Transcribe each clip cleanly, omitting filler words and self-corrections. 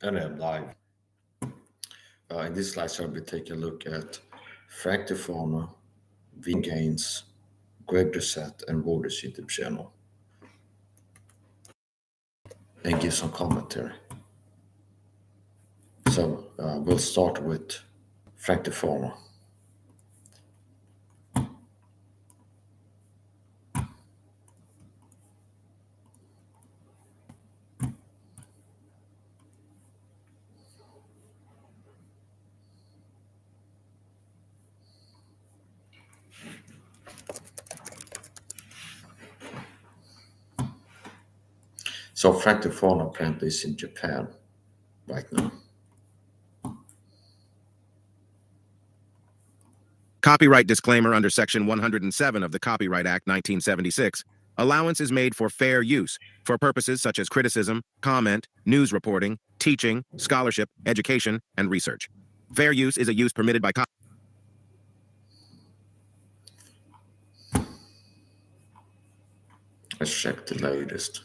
And I'm live. In this slide, I'll be taking a look at Frank Tufano, Vin Gaines, Greg Doucette and Reuters YouTube channel, and give some commentary. So we'll start with Frank Tufano. So Frank Tufano apparently is in Japan right now. Copyright disclaimer under Section 107 of the Copyright Act 1976. Allowance is made for fair use for purposes such as criticism, comment, news reporting, teaching, scholarship, education, and research. Fair use is a use permitted by Let's check the latest.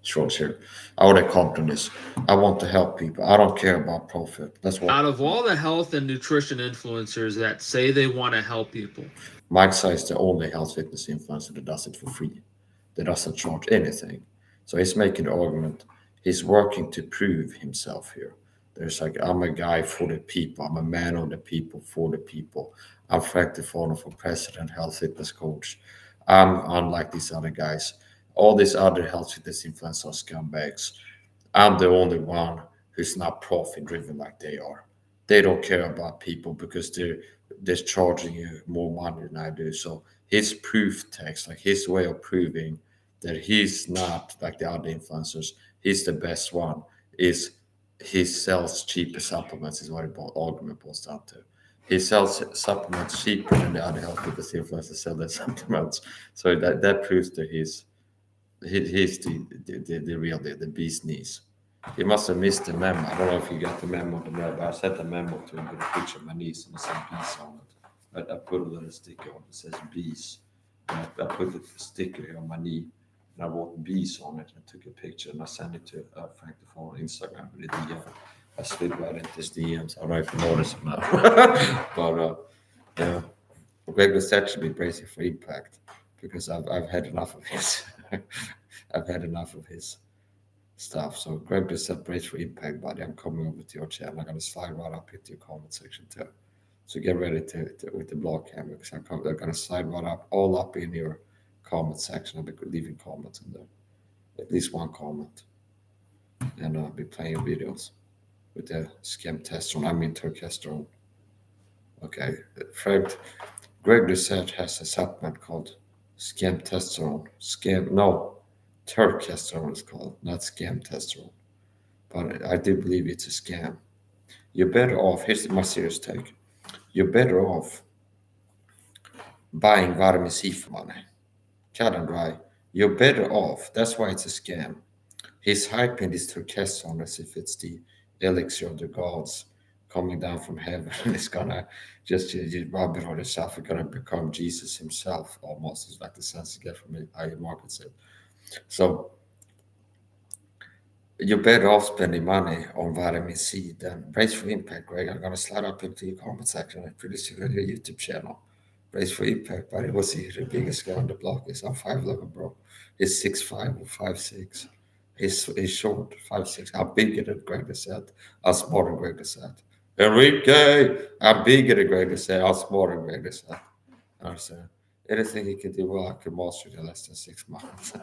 Short here. I would have come to this. I want to help people. I don't care about profit. That's what. Out of all the health and nutrition influencers that say they want to help people, Mike is the only health fitness influencer that does it for free. That doesn't charge anything. So he's making the argument. He's working to prove himself here. There's like, I'm a guy for the people. I'm a man of the people for the people. I'm Frank Tufano for president, health fitness coach. I'm unlike these other guys. All these other health fitness influencers are scumbags. I'm the only one who's not profit driven like they are. They don't care about people because they're charging you more money than I do. So his proof text, like his way of proving that he's not like the other influencers, he's the best one, is he sells cheaper supplements is what the argument boils down to. He sells supplements cheaper than the other health fitness influencers sell their supplements. So that proves that he's the real deal, the bee's knees. He must have missed the memo. I don't know if he got the memo, but I sent a memo to him with a picture of my niece and it said bees on it. I put a little sticker on it that says bees. And I put a sticker here on my knee and I wrote bees on it and took a picture and I sent it to Frank the phone on Instagram with a DM. I slid right into his DMs. I don't know if you noticed it now. But yeah, Greg Doucette should be bracing for impact because I've had enough of his. I've had enough of his stuff. So Greg Doucette, brace for impact, buddy. I'm coming over to your channel. I'm gonna slide right up into your comment section too. So get ready to with the blog camera because they're gonna slide right up, all up in your comment section. I'll be leaving comments in there, at least one comment, and I'll be playing videos with the scam testosterone. I mean turkesterone. Okay, Fred. Greg Doucette has a supplement called scam testosterone. Turkesterone is called, not scam testosterone. But I do believe it's a scam. You're better off. Here's my serious take. You're better off buying vitamin C for money. Cut and dry. You're better off. That's why it's a scam. He's hyping this turkesterone as if it's the elixir of the gods coming down from heaven and it's gonna just you rub it on yourself. It's gonna become Jesus himself almost. It's like the sense you get from it, how your market said. So you're better off spending money on vitamin C than Brace for Impact, Greg. I'm gonna slide up into your comment section and pretty soon on your YouTube channel. Brace for Impact, buddy. What's he the biggest guy on the block is? I'm 5'11", bro. He's 6'5" or 5'6". He's short, 5'6". I'm bigger than Greg Doucette. I'm smaller than Greg Doucette. Enrique, I'm bigger than Greg Doucette. I'm smaller than Greg Doucette. I understand. Anything he can do well, I can master it in less than 6 months.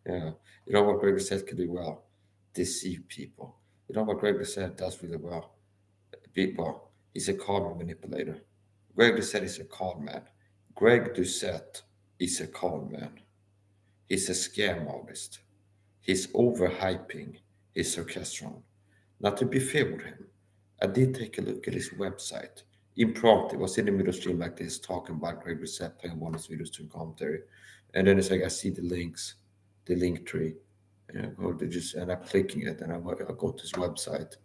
Yeah. You know what Greg Doucette can do well? Deceive people. You know what Greg Doucette does really well? People. He's a card manipulator. Greg Doucette is a con man. Greg Doucette is a con man. He's a scam artist. He's overhyping his orchestron. Now, to be fair with him, I did take a look at his website. Impromptu, was in the middle stream like this, talking about Greg Doucette, playing one of his videos to commentary. And then it's like I see the links, the link tree, and I go to just and I'm clicking it, and I go to his website,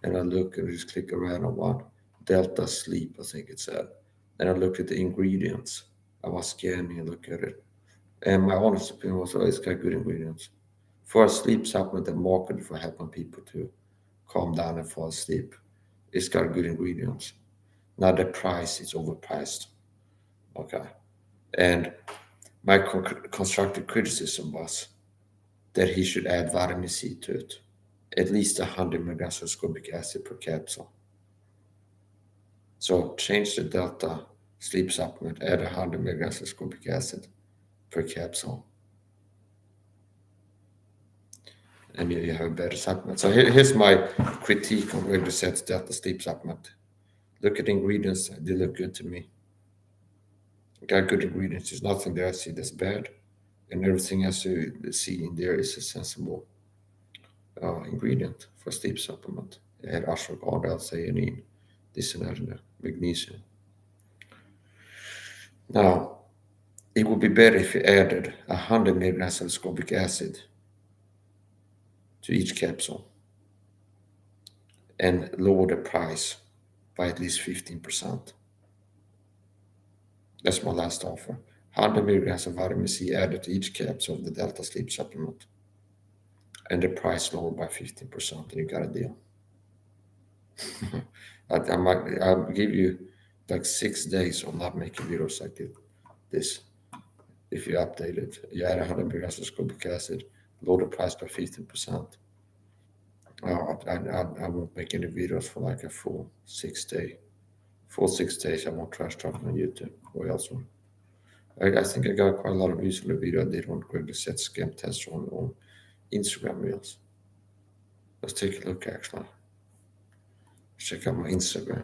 and I look and just click around on one Delta Sleep, I think it said. And I look at the ingredients. I was scanning and look at it, and my honest opinion was, oh, it's got good ingredients. For a sleep supplement that marketed for helping people to calm down and fall asleep, it's got good ingredients. Now the price is overpriced. Okay. And my constructive criticism was that he should add vitamin C to it, at least 100 milligrams of ascorbic acid per capsule. So change the Delta sleep supplement, add 100 milligrams of ascorbic acid per capsule. And you have a better supplement. So here's my critique on Doucette's Delta sleep supplement. Look at the ingredients, they look good to me. Got good ingredients, there's nothing there I see that's bad. And everything else you see in there is a sensible ingredient for sleep supplement. It had ashwagandha, L-theanine, this and that, and magnesium. Now, it would be better if you added 100 milligrams of ascorbic acid to each capsule and lower the price by at least 15%. That's my last offer. 100 milligrams of vitamin C added to each capsule of the Delta sleep supplement, and the price lowered by 15%, and you got a deal. I'll give you like 6 days of not making videos like this. If you update it, you add 100 milligrams of ascorbic acid, lower the price by 15%. I won't make any videos for like a full 6 days. Full 6 days, I won't trash talk on YouTube or elsewhere. I think I got quite a lot of views on the video I did on Greg Doucette's scam test on Instagram Reels. Let's take a look actually. Check out my Instagram.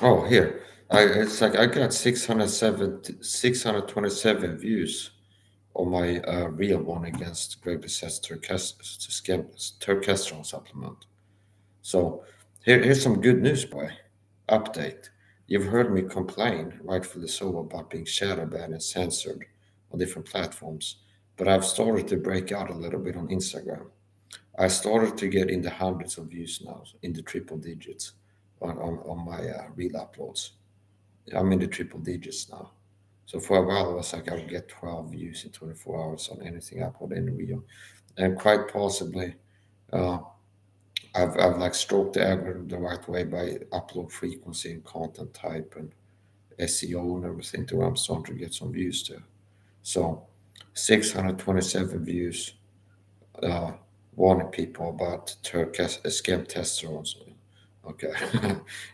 Oh, here. It's like I got 627 views on my real one against Greg Doucette's terkestrol supplement. So here's some good news, boy. Update. You've heard me complain, rightfully so, about being shadow banned and censored on different platforms, but I've started to break out a little bit on Instagram. I started to get in the hundreds of views now, in the triple digits on my reel uploads. I'm in the triple digits now. So for a while, it was like I would get 12 views in 24 hours on anything uploaded in the reel. And quite possibly, I've like stroked the algorithm the right way by upload frequency and content type and SEO and everything to where I'm starting to get some views there. So 627 views, warning people about scam testosterone. Okay,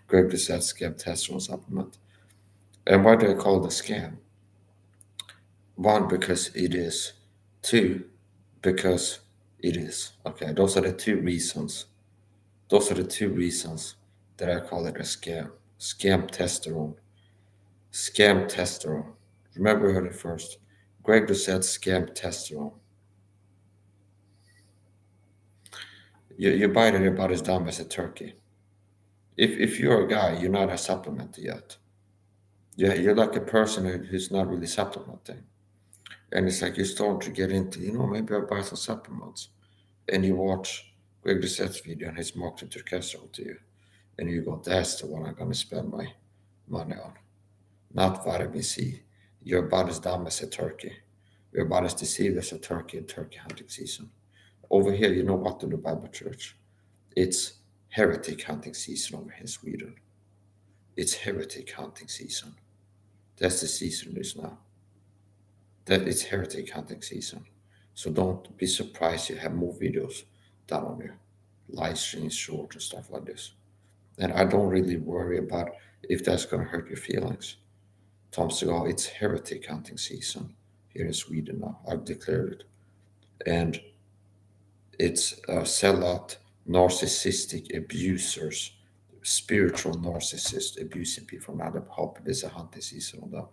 Greg Doucette's scam testosterone supplement. And why do I call it a scam? One, because it is. Two, because it is. Okay, those are the two reasons. Those are the two reasons that I call it a scam. Scam testosterone. Scam testosterone. Remember, I heard it first. Greg Doucette's scam testosterone. You buy that about as dumb as a turkey. If you're a guy, you're not a supplementer yet. You're like a person who's not really supplementing. And it's like you're starting to get into, maybe I'll buy some supplements. And you watch Greg Doucette's video and he's marketing terkestrol to you. And you go, that's the one I'm going to spend my money on. Not vitamin C. You're about as dumb as a turkey. You're about as deceived as a turkey in turkey hunting season. Over here, you know what in the Bible church? It's heretic hunting season over here in Sweden. It's heretic hunting season. That's the season it is now. That it's heretic hunting season. So don't be surprised you have more videos done on your live streams, short and stuff like this. And I don't really worry about if that's going to hurt your feelings. Tom Segal, it's heretic hunting season here in Sweden now. I've declared it. And it's sellout, narcissistic abusers, spiritual narcissists abusing people from other hope. There's a hunting season on that.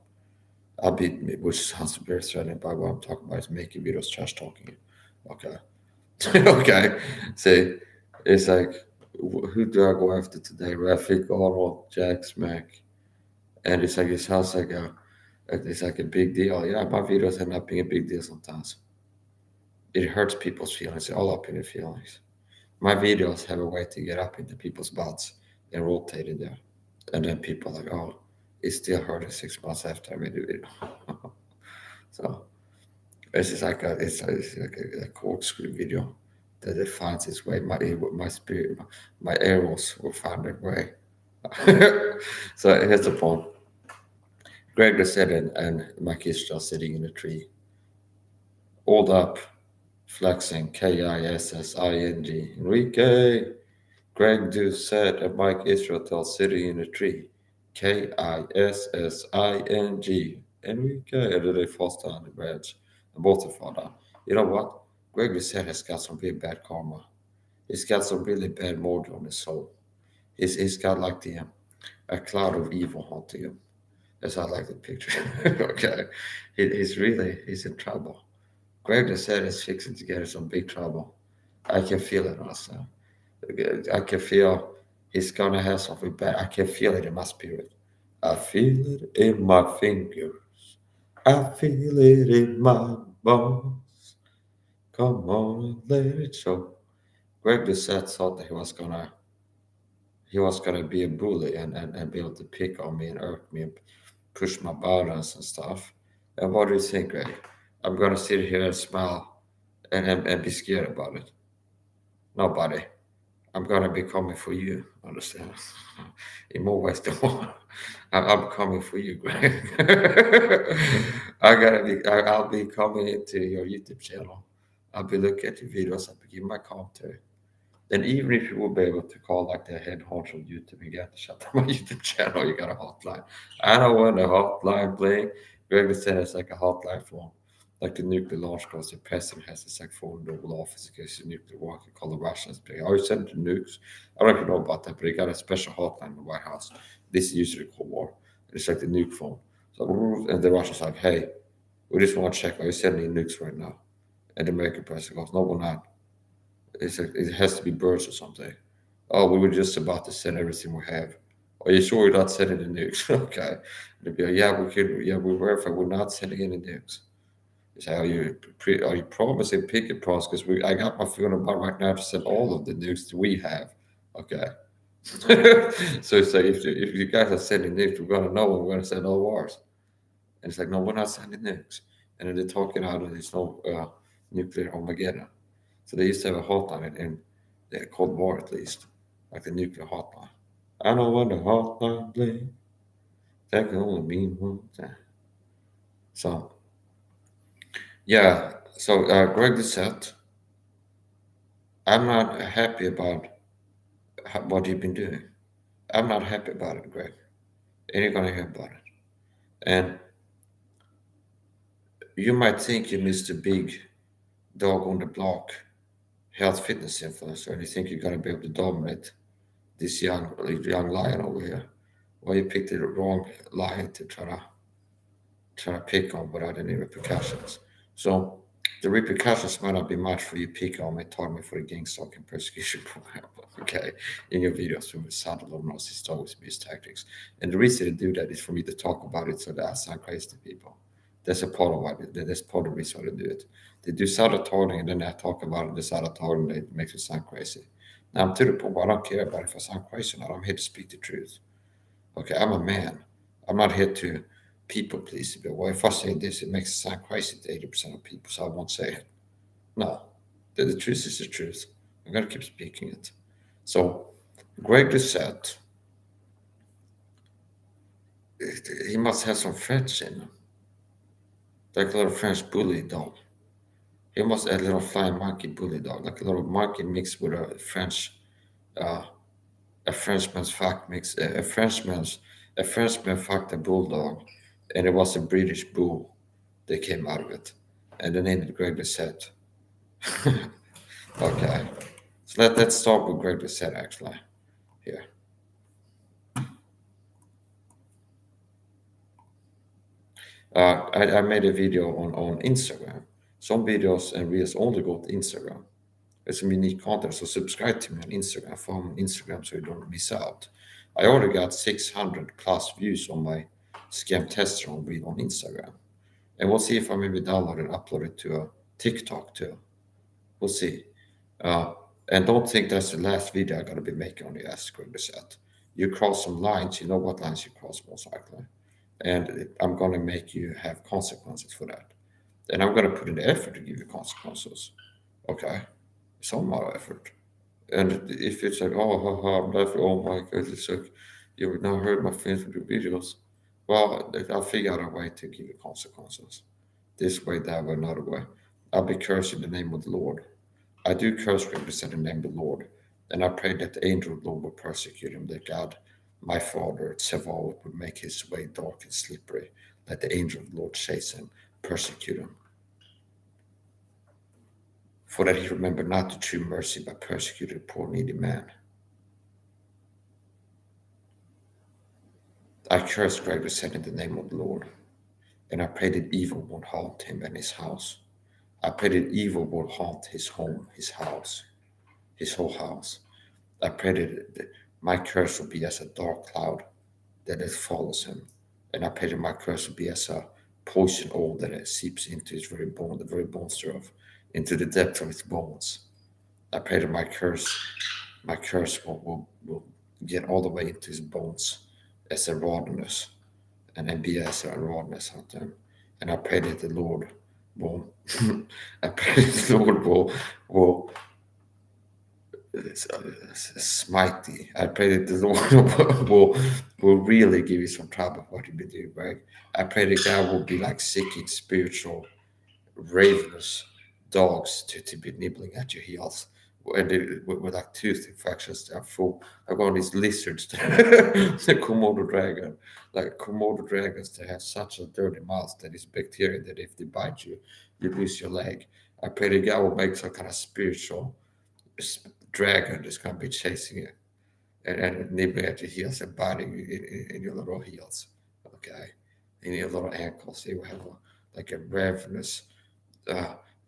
Which sounds very threatening by what I'm talking about is making videos, trash talking. Okay. Okay. See, it's like who do I go after today? Rafik, Arnold, Jack, Smack. And it's like, it sounds like it's like a big deal. Yeah, my videos end up being a big deal sometimes. It hurts people's feelings, all up in their feelings. My videos have a way to get up into people's butts and rotate it there. And then people are like, oh, it's still hurting 6 months after I made the video. So it's just like it's like a corkscrew video that it finds its way. My spirit, my arrows will find their way. So here's the point. Greg Doucette and Mike Israel sitting in a tree, old up, flexing, Kissing, Enrique. Greg Doucette and Mike Israel sitting in a tree, Kissing, Enrique. And then they fall down the branch, and both of fall down. You know what? Greg Doucette has got some really bad karma. He's got some really bad mojo on his soul. He's got like a cloud of evil haunting him. As I like the picture. Okay. He's in trouble. Greg Doucette is fixing to get in some big trouble. I can feel it also. I can feel he's gonna have something bad. I can feel it in my spirit. I feel it in my fingers. I feel it in my bones. Come on and let it show. Greg Doucette thought that he was gonna be a bully and be able to pick on me and irk me and push my buttons and stuff. And what do you think, Greg? I'm gonna sit here and smile and be scared about it. Nobody. I'm gonna be coming for you, understand? In more ways than one. I'm coming for you, Greg. I'll be coming into your YouTube channel. I'll be looking at your videos, I'll be giving my commentary. And even if you will be able to call like the head honcho of YouTube and get to shut down my YouTube channel, you got a hotline. I don't want a hotline playing. Greg said it's like a hotline phone. Like the nuclear launch codes, the president has this like phone in the Oval Office in case the nuclear war can call the Russians. Are you sending nukes? I don't even know about that, but they got a special hotline in the White House. This is usually Cold War. It's like the nuke phone. So and the Russians like, hey, we just want to check, are you sending nukes right now? And the American president goes, no, we're not. It's like, it has to be birds or something. Oh, we were just about to send everything we have. Are you sure we're not sending the nukes? Okay. They'd be like, yeah, we could. Yeah, we verify we're not sending any nukes. It's like, are you promising picket promise? Because I got my feeling about right now to send all of the nukes that we have. Okay. So it's like if you guys are sending nukes, we're gonna know when we're gonna send all wars. And it's like, no, we're not sending nukes. And then they're talking out of this no nuclear Armageddon. So they used to have a hotline in the Cold War, at least, like the nuclear hotline. I know when the hotline bling, that can only mean one thing. So yeah, so Greg Doucette, I'm not happy about what you've been doing. I'm not happy about it, Greg, and you're gonna hear about it. And you might think you're Mr. Big Dog on the Block, health fitness influencer, and you think you're gonna be able to dominate this young lion over here. Well, you picked the wrong lion to try to pick on without any repercussions. So the repercussions might not be much for you pick on me, target me for the gang stalking persecution program. Okay, in your videos from subtle or narcissist always abuse tactics. And the reason to do that is for me to talk about it so that I sound crazy to people. That's a part of why that's part of the reason why they do it. They do subtle targeting and then I talk about it, the subtle targeting that makes it sound crazy. Now I'm to the point where I don't care about if I sound crazy or not. I'm here to speak the truth. Okay, I'm a man. I'm not here to people please. But well, if I say this, it makes it sound crazy to 80% of people, so I won't say it. No, the truth is the truth. I'm gonna keep speaking it. So, Greg Doucette, he must have some French in him, like a little French bully dog. He must have a little flying monkey bully dog, like a little monkey mixed with uh, a Frenchman's fuck mix, a Frenchman fucked a bulldog, and it was a British bull that came out of it, and the name is Greg Doucette. Okay, so let's start with Greg Doucette actually here. I made a video on Instagram. Some videos and reels only go to Instagram. It's some unique content. So subscribe to me on Instagram, follow me on Instagram so you don't miss out. I already got 600 plus views on my scam tester on reel on Instagram. And we'll see if I maybe download and upload it to a TikTok too. We'll see. And don't think that's the last video I'm going to be making on the Ask Greg Doucette. You cross some lines, you know what lines you cross most likely. And I'm going to make you have consequences for that. And I'm going to put in the effort to give you consequences. Okay? It's all my effort. And if it's like, I'm laughing, oh my God, it's like, you would not hurt my friends with your videos. Well, I'll figure out a way to give you consequences. This way, that way, another way. I'll be cursed in the name of the Lord. I do curse Greg Doucette in the name of the Lord. And I pray that the angel of the Lord will persecute him, that God, my Father, Tsevaot, would make his way dark and slippery. Let the angel of the Lord chase him, persecute him. For that he remembered not the true mercy, but persecuted a poor needy man. I curse Greg Doucette in the name of the Lord. And I pray that evil won't haunt him and his house. I pray that evil won't haunt his home, his house, his whole house. I pray that my curse will be as a dark cloud that it follows him. And I pray that my curse will be as a poison oil that it seeps into his very bone, the very bones thereof, into the depth of his bones. I pray that my curse will get all the way into his bones as a rawness, and then be as a rawness on them. And I pray that the Lord will, I pray that the Lord will smite thee. I pray that the Lord will really give you some trouble what you be doing, right? I pray that God will be like seeking spiritual ravenous dogs to be nibbling at your heels. And with like tooth infections, they're full. I've got these lizards, the Komodo dragon, like Komodo dragons, they have such a dirty mouth that it's bacteria that if they bite you, you lose your leg. I pray that God will make some kind of spiritual dragon that's going to be chasing you and nibbling at your heels and biting you in your little heels, okay? In your little ankles. You will have like a ravenous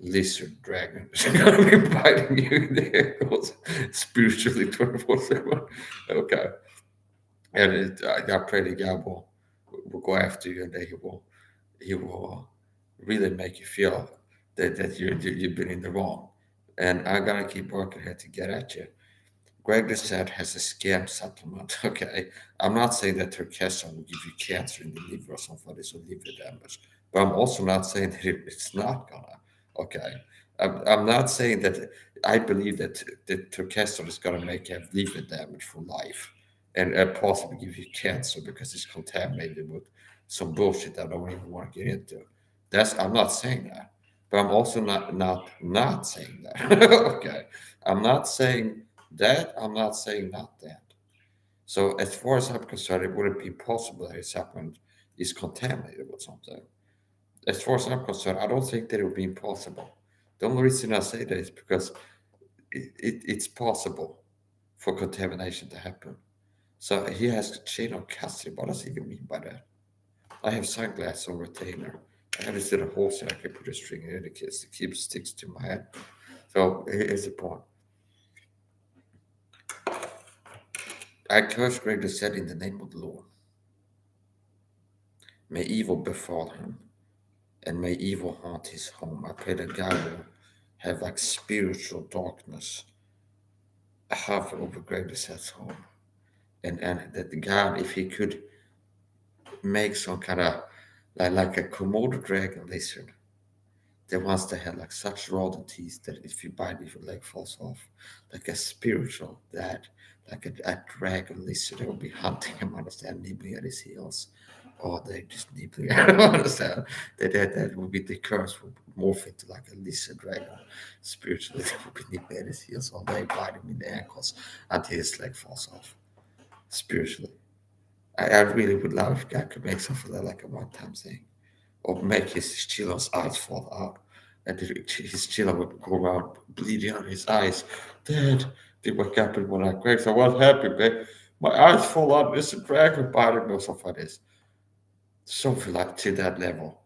lizard dragon is going to be biting you in the ankles spiritually 24/7. Okay. And I pray that God will go after you and that he will really make you feel that you've been in the wrong. And I'm going to keep working here to get at you. Greg Doucette has a scam supplement. Okay. I'm not saying that Turkesa will give you cancer in the liver or something like this or liver damage. But I'm also not saying that it's not gonna. Okay. I'm not saying that I believe that the Turkesa is gonna make you have liver damage for life and possibly give you cancer because it's contaminated with some bullshit I don't even want to get into. I'm not saying that. But I'm also not saying that. Okay. I'm not saying that. I'm not saying not that. So as far as I'm concerned, it wouldn't be possible that his supplement is contaminated with something. As far as I'm concerned, I don't think that it would be impossible. The only reason I say that is because it's possible for contamination to happen. So he has chain of custody. What does he even mean by that? I have sunglasses on retainer. I have this little hole so I can put a string in it to keep sticks to my head. So here's the point. I curse Greg Doucette in the name of the Lord. May evil befall him, and may evil haunt his home. I pray that God will have like spiritual darkness hover over Greg Doucette's home, and that God, if he could make some kind of like a Komodo dragon lizard, the ones that had like such rotten teeth that if you bite it, your leg falls off, like a spiritual that, like a dragon lizard that will be hunting him, understand, nibbling at his heels. Or they just nibbling. I don't understand. That would be the curse would morph into like a lizard dragon. Spiritually, they would be nibbling at his heels all day, biting him in the ankles until his leg falls off. Spiritually. I really would love if God could make something like a one-time thing. Or make his children's eyes fall out. And his children would go around bleeding out his eyes. Dad, they wake up and we're like, Greg, so what happened, babe? My eyes fall out, there's a dragon biting me or something like this. Something like to that level.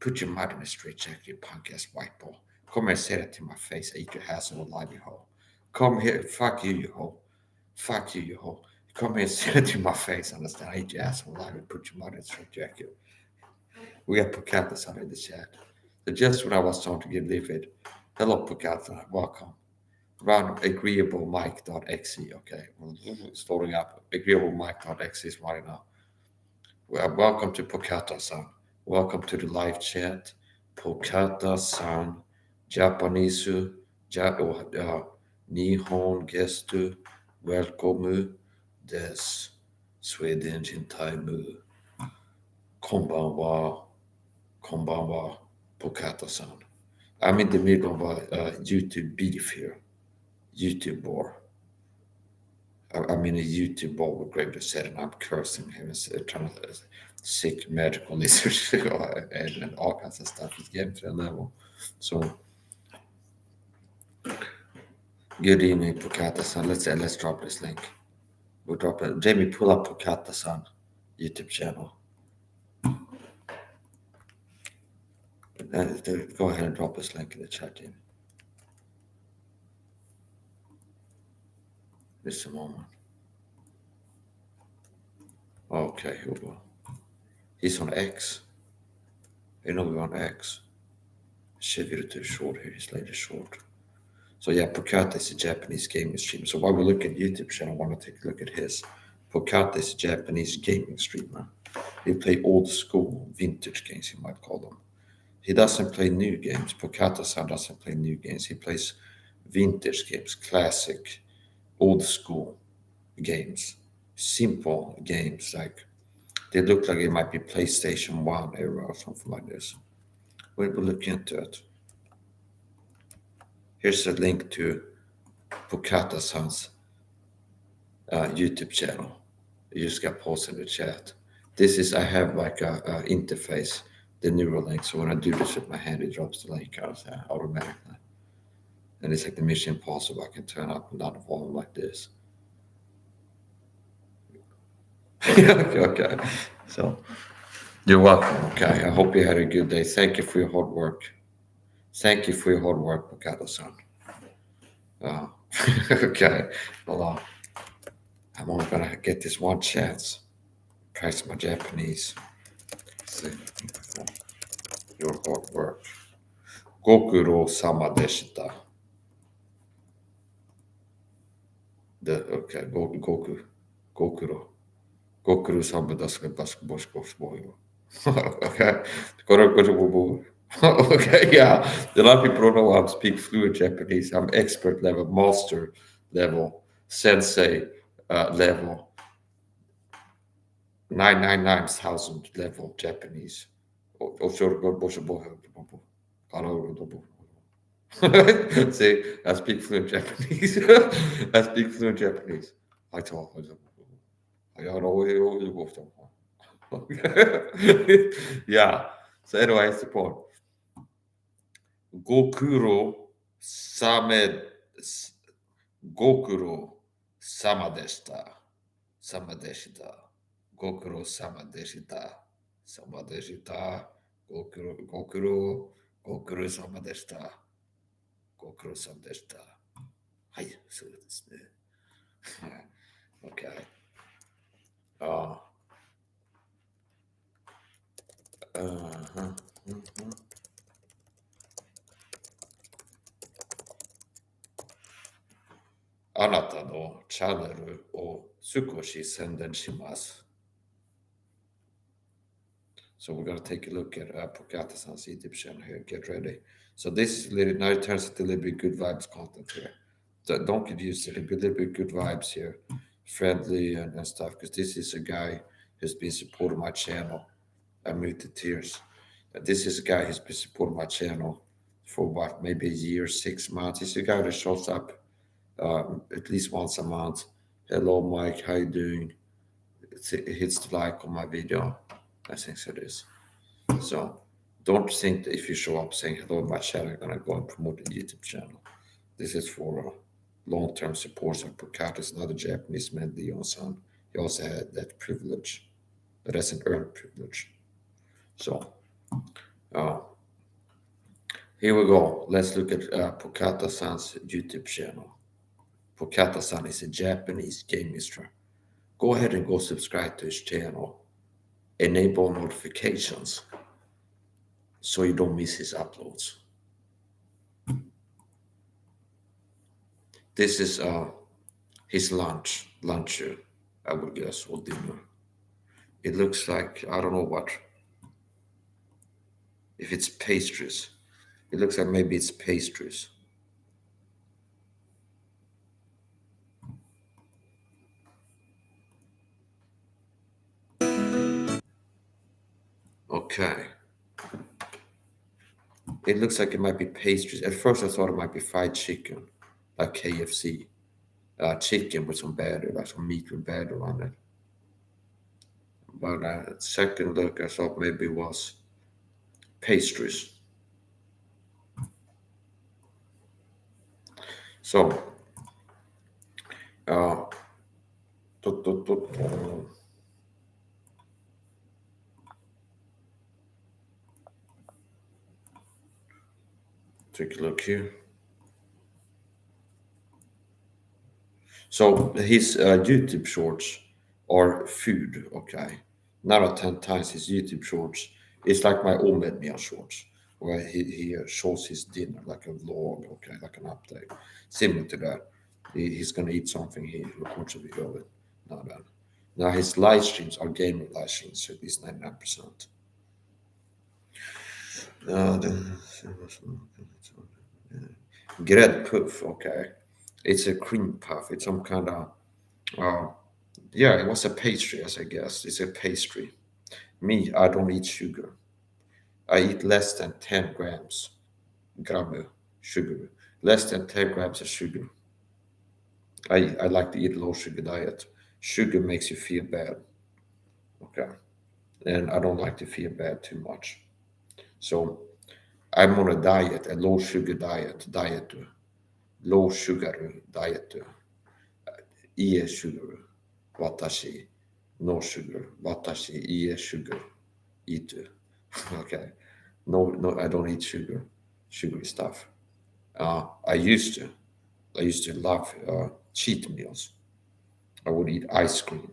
Put your mind in a straight jacket, you punk ass white boy. Come here and say that to my face. I eat your ass alive, you hoe. Come here, fuck you, you hoe. Fuck you, you hoe. Come here and say that to my face. Understand? I eat your ass alive and put your mother in a straight jacket. We got Pucatas on in the chat. So just when I was starting to get livid, hello Pucata, welcome. Run agreeablemike.exe, okay. It's loading up. Agreeablemike.exe is running now. Well, welcome to Pucata-san. Welcome to the live chat. Pucata-san, Japanese, Nihon gestu, welcome des Sweden Jintaimu. Konbanwa, Konbanwa, Pucata-san. I'm in the middle of a YouTube beef here. YouTube war. I'm in a YouTube war with Greg Doucette, and I'm cursing him and trying to sick medical research and all kinds of stuff. He's getting to a level. So, good evening, Pucata-san. Let's drop this link. We'll drop it. Jamie, pull up Pucata-san YouTube channel. Go ahead and drop this link in the chat, Jamie. Just a moment. Okay, here we go. He's on X. You know we're on X. Shit, too short here. His latest short. So yeah, Pucata is a Japanese gaming streamer. So while we look at YouTube channel, I want to take a look at his. Pucata is a Japanese gaming streamer. He play old school, vintage games, you might call them. He doesn't play new games. Pucata-san doesn't play new games. He plays vintage games, classic, old school games, simple games. Like they look like it might be PlayStation 1 era or something like this. We'll look into it. Here's a link to Pucata-san's YouTube channel. It just got posted in the chat. This is, I have like a interface, the neural link. So when I do this with my hand, it drops the link out automatically. And it's like the Mission Impossible. I can turn up and down the volume like this. Okay. So you're welcome. Okay. I hope you had a good day. Thank you for your hard work. Thank you for your hard work, Pucata-san. Okay. Well, I'm only gonna get this one chance. Practice my Japanese. See. Your hard work. Gokuro sama deshita. Okay, Gokuro. Gokuro sama deshita. Okay. Okay, yeah. A lot of people don't know how to speak fluent Japanese. I'm expert level, master level, sensei level, 999,000 level Japanese. See, I speak fluent Japanese. I speak fluent Japanese. I talk. Yeah. So anyway, it's the point. Gokuro sama deshita. Sama deshita. Gokuro sama deshita. Sama deshita. Gokuro sama deshita. Gokuro sama deshita. はい、そうですね。Okay. Uh-huh. あなたのチャンネルを少し宣伝します。So we're going to take a look at Pucata-san's YouTube channel here. Get ready. So this is now it turns into a little bit good vibes content here. So don't get used to it. It'll be a little bit good vibes here. Friendly and stuff. Because this is a guy who's been supporting my channel. I moved to tears. This is a guy who's been supporting my channel for what, maybe a year, 6 months. He's a guy that shows up at least once a month. Hello, Mike. How you doing? It hits the like on my video. I think so it is. So don't think that if you show up saying hello on my channel, I'm going to go and promote the YouTube channel. This is for long-term support of Pucata. Is another Japanese man, Leon-san. He also had that privilege. But that's an earned privilege. So Here we go. Let's look at Pokata-san's YouTube channel. Pokata-san is a Japanese game master. Go ahead and go subscribe to his channel. Enable notifications so you don't miss his uploads. This is his lunch, I would guess, or dinner. It looks like, I don't know what, if it's pastries. It looks like maybe it's pastries. Okay. It looks like it might be pastries. At first I thought it might be fried chicken, like KFC. Chicken with some batter, like some meat with batter on it. But second look, I thought maybe it was pastries. So, take a look here. So his YouTube shorts are food, okay? 9 out of 10 times his YouTube shorts is like my Omed meal shorts, where he shows his dinner like a vlog, okay, like an update. Similar to that. He's going to eat something, he records a video of it. Not bad. Now his live streams are gaming live streams, so at least 99%. Grädd puff, okay. It's a cream puff. It's some kind of, yeah, it was a pastry, as I guess. It's a pastry. Me, I don't eat sugar. I eat less than 10 grams, gram sugar. Less than 10 grams of sugar. I like to eat low sugar diet. Sugar makes you feel bad. Okay. And I don't like to feel bad too much. So I'm on a diet, a low sugar diet, low sugar diet. 家 sugar, 私 no sugar, 私 家 sugar, eat. Okay. No, I don't eat sugary stuff. I used to love cheat meals. I would eat ice cream.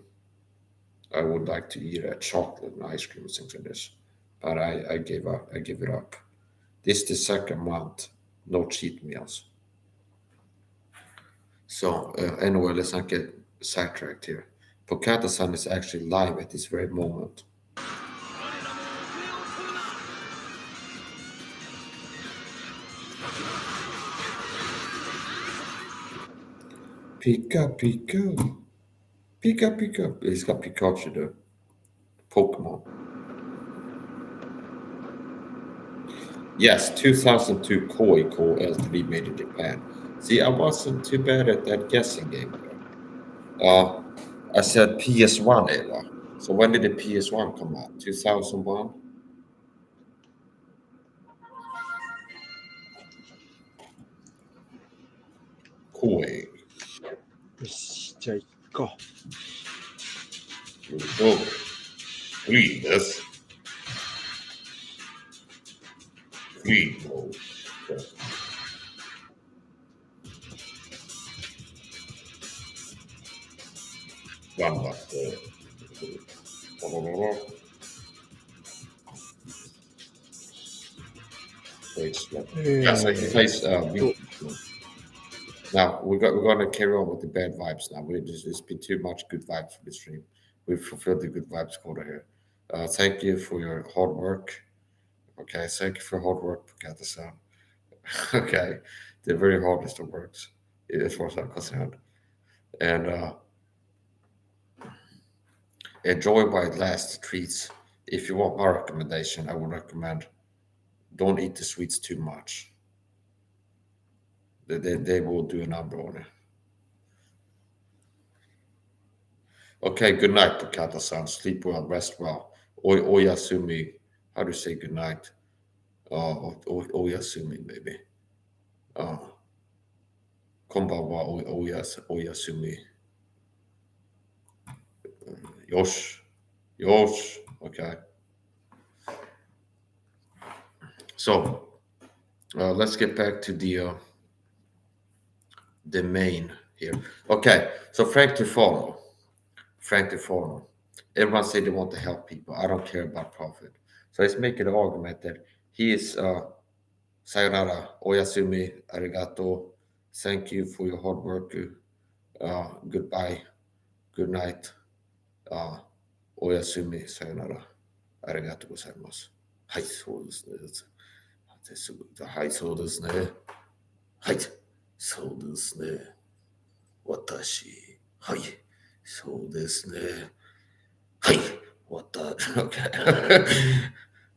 I would like to eat chocolate and ice cream and things like this. But I gave up. I gave it up. This is the second month, no cheat meals. So anyway, let's not get sidetracked here. Pokata-san is actually live at this very moment. Pika Pika. Pika Pika. He's got Pikachu there. Pokemon. Yes, 2002 Koi Ko LTV made in Japan. See, I wasn't too bad at that guessing game there. I said PS1 era. So when did the PS1 come out? 2001? Koi. よし、じゃあ行こ Here we go. Read this. Read mode. Okay. One back there. Yes, I can place now we're going to carry on with the bad vibes. Now there's been too much good vibes for the stream. We've fulfilled the good vibes quota here. Thank you for your hard work. Okay, thank you for hard work, Pokata-san. Okay, the very hardest of works, as far as I'm concerned. And enjoy by last treats. If you want my recommendation, I would recommend don't eat the sweets too much. They will do a number on it. Okay, good night, Pokata-san. Sleep well, rest well. Oyasumi, how do you say good night? Oyasumi, maybe. Konbanwa, Oyasumi. Yosh. Okay. So, Let's get back to the main here. Okay, so Frank Tufano. Everyone say they want to help people. I don't care about profit. So he's making the argument that he is sayonara, oyasumi, arigato, thank you for your hard work, goodbye, good night, oyasumi, sayonara, arigato gozaimasu. はい、そうですね。はい、そうですね。はい、そうですね。私、はい、そうですね。はい、私、OK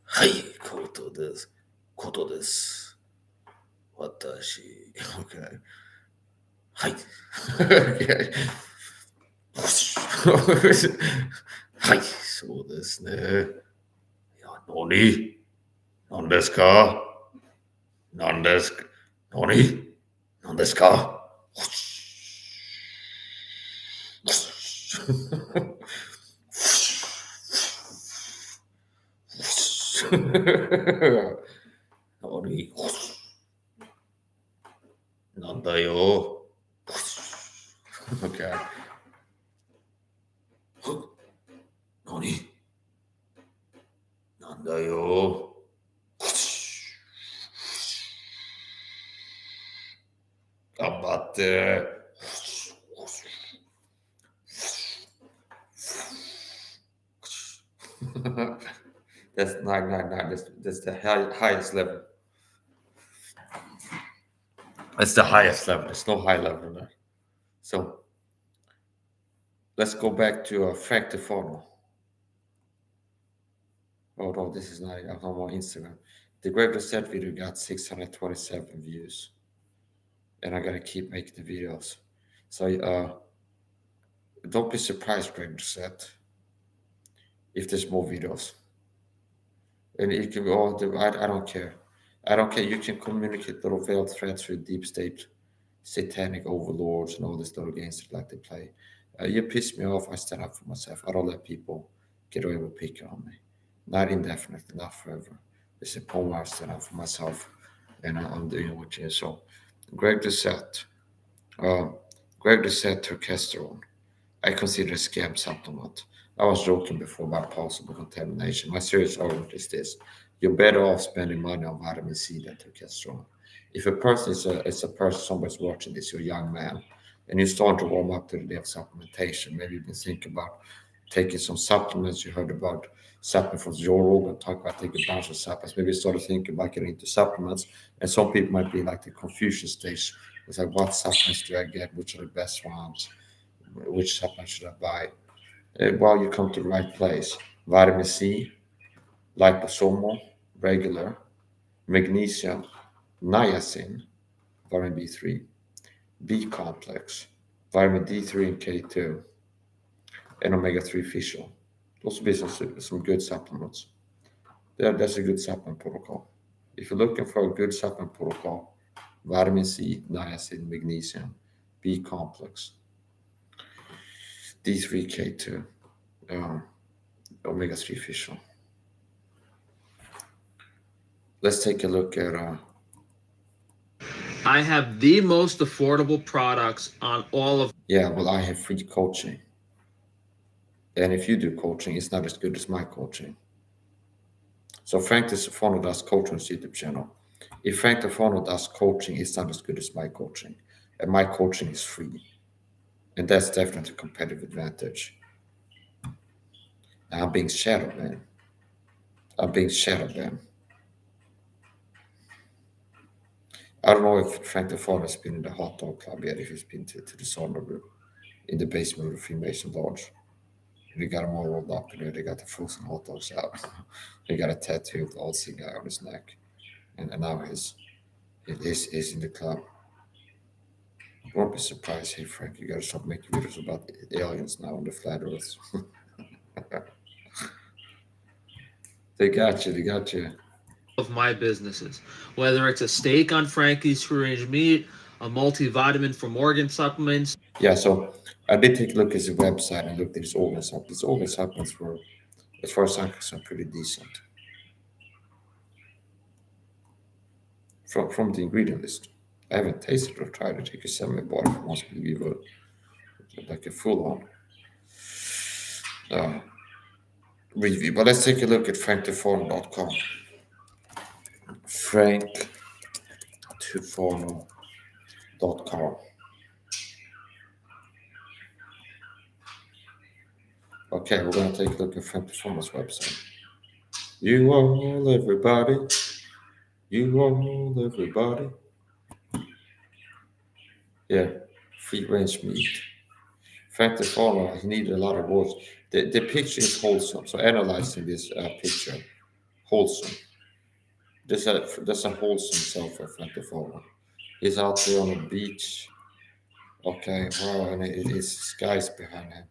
はい、ことです。ことです。私、OK はい。OK はい、そうですね。いや、何ですか何ですか何ですか何なんだよ。OK。何なんだよ。頑張って。That's not. That's the highest level. That's the highest level. There's no high level there. So let's go back to Frank Tufano. Oh no, this is not. I'm on Instagram. The Greg Doucette video got 627 views, and I gotta keep making the videos. So don't be surprised, Greg Doucette, if there's more videos. And it can be all. I don't care. I don't care. You can communicate little veiled threats with deep state, satanic overlords, and all these little games that like to play. You piss me off. I stand up for myself. I don't let people get away with picking on me. Not indefinitely, not forever. It's a point where I stand up for myself, and I'm doing what you. So, Greg Doucette, uh, Greg Doucette testosterone. I consider a scam supplement. I was joking before about possible contamination. My serious argument is this: you're better off spending money on vitamin C than testosterone. If a person is a person, somebody's watching this, you're a young man, and you're starting to warm up to the day of supplementation, maybe you've been thinking about taking some supplements. You heard about supplements from Joe Rogan talk about taking a bunch of supplements. Maybe you started thinking about getting into supplements, and some people might be like the confusion stage. It's like, what supplements do I get? Which are the best ones? Which supplement should I buy? Well, you come to the right place. Vitamin C, liposomal, regular, magnesium, niacin, vitamin B3, B complex, vitamin D3 and K2, and omega-3 fish oil. Those would be some good supplements. That's a good supplement protocol. If you're looking for a good supplement protocol, vitamin C, niacin, magnesium, B complex, D3, K2, omega-3 fish oil. Let's take a look at. I have the most affordable products on all of. Yeah, well, I have free coaching. And if you do coaching, it's not as good as my coaching. So Frank Tufano does coaching on his YouTube channel. If Frank Tufano does coaching, it's not as good as my coaching. And my coaching is free. And that's definitely a competitive advantage. And I'm being shadowed, man. I'm being shadowed, man. I don't know if Frank Tufano has been in the hot dog club yet, if he's been to the sauna room in the basement of the Freemason Lodge. They got them all rolled up in there. They got the frozen hot dogs out. They got a tattoo of the Aussie guy on his neck. And now he's in the club. Won't be surprised. Hey, Frank, you gotta stop making videos about aliens now on the flat earth. They got you. Of my businesses, whether it's a steak on Frankie's Free Range Meat, a multivitamin from Organ Supplements. Yeah, so I did take a look at his website and looked at his organ supplements. His organ supplements were, as far as I'm concerned, pretty decent. from the ingredient list. I haven't tasted or tried it. You can send me a bottle if you want me to give like a full-on review. But let's take a look at franktufano.com. franktufano.com. Okay, we're going to take a look at Frank Tufano's website. You all, everybody. You all, everybody. Yeah, free range meat. Frank Tufano, he needed a lot of words. The picture is wholesome. So analyzing this picture, wholesome. There's a wholesome self of Frank Tufano. He's out there on the beach. Okay, wow, and his skies behind him.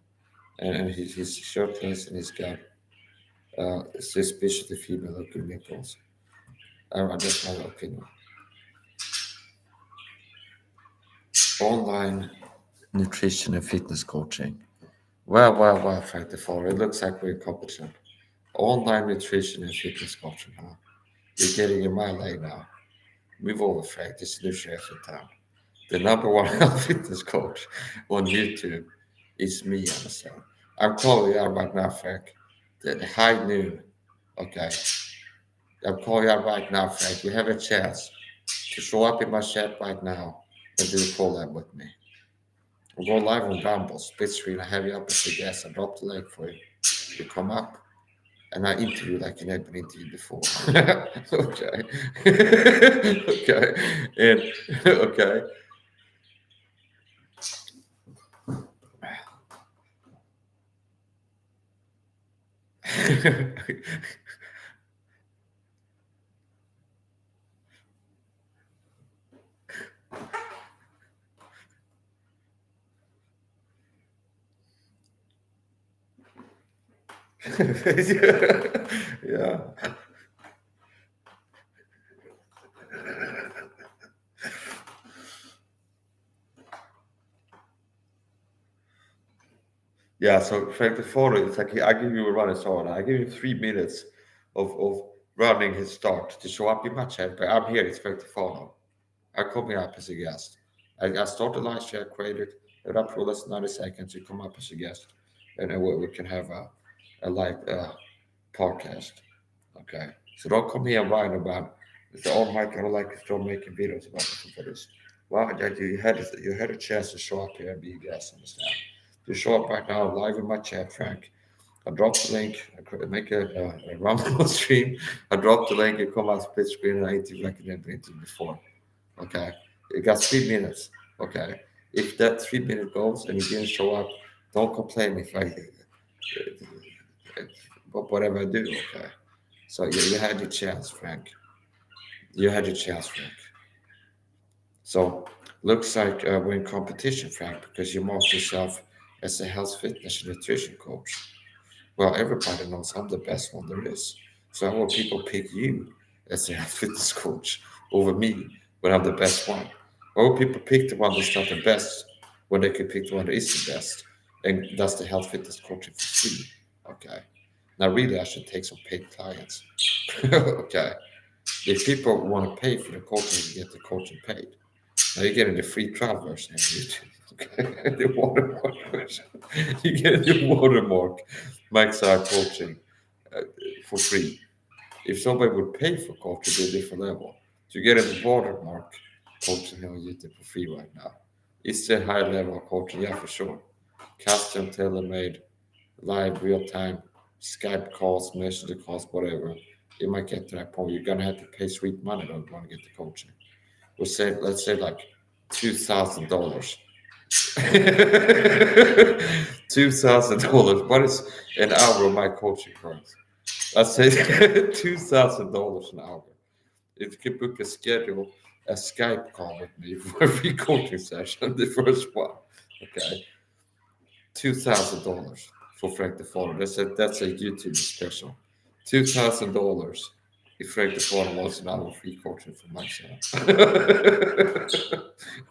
And he's shirtless and he's got suspiciously female looking nipples. That's my opinion. Online nutrition and fitness coaching. Well, Frank Tufano, it looks like we're competent. Online nutrition and fitness coaching, huh? You're getting in my lane now. Move over, Frank. This is new chef in town. The number one health fitness coach on YouTube is me, understand? I'm calling you out right now, Frank. The high noon, okay? I'm calling you out right now, Frank. You have a chance to show up in my chat right now and do a collab with me. We'll go live on Rumble, split screen. I have you up as a guest. I dropped the link for you. You come up, and I interview like you never been interviewed before. Okay. Okay. And okay. Yeah. Yeah, so Frank Tufano, it's like I give you a running start. I give you 3 minutes of running his start to show up in my chat. But I'm here, it's Frank Tufano. I come here up as a guest. I start a live chat, created it up for less than 90 seconds. You come up as a guest, and then we can have a live podcast. Okay, so don't come here and whine about oh Mike, I don't like start making videos about this. Well, you had a chance to show up here and be a guest, understand? You show up right now live in my chat, Frank. I dropped the link, I make a Rumble stream. I dropped the link, you come out split screen, and I interview like I never interviewed before. Okay, you got 3 minutes. Okay, if that 3 minute goes and you didn't show up, don't complain if whatever I do. Okay, so you had your chance, Frank. You had your chance, Frank. So looks like we're in competition, Frank, because you mark yourself as a health, fitness, and nutrition coach. Well, everybody knows I'm the best one there is. So I want people pick you as a health, fitness coach over me when I'm the best one. Why would people pick the one that's not the best when they could pick the one that is the best? And that's the health, fitness coaching for free. Okay. Now, really, I should take some paid clients. Okay. If people want to pay for the coaching, you get the coaching paid. Now you're getting the free trial version on YouTube. Okay, the watermark version. You get the watermark Mike's coaching for free. If somebody would pay for coaching, it'd be a different level. So you get the watermark coaching on YouTube for free right now. It's a high level of coaching, yeah, for sure. Custom, tailor-made, live, real time, Skype calls, messenger calls, whatever. You might get to that point. You're gonna have to pay sweet money to want to get the coaching. Let's say like $2,000. $2,000. What is an hour of my coaching course? I say $2,000 an hour. If you can book a Skype call with me for a free coaching session, the first one, okay, $2,000 for Frank Tufano. That's a YouTube special. $2,000 if Frank Tufano wants an hour free coaching for myself.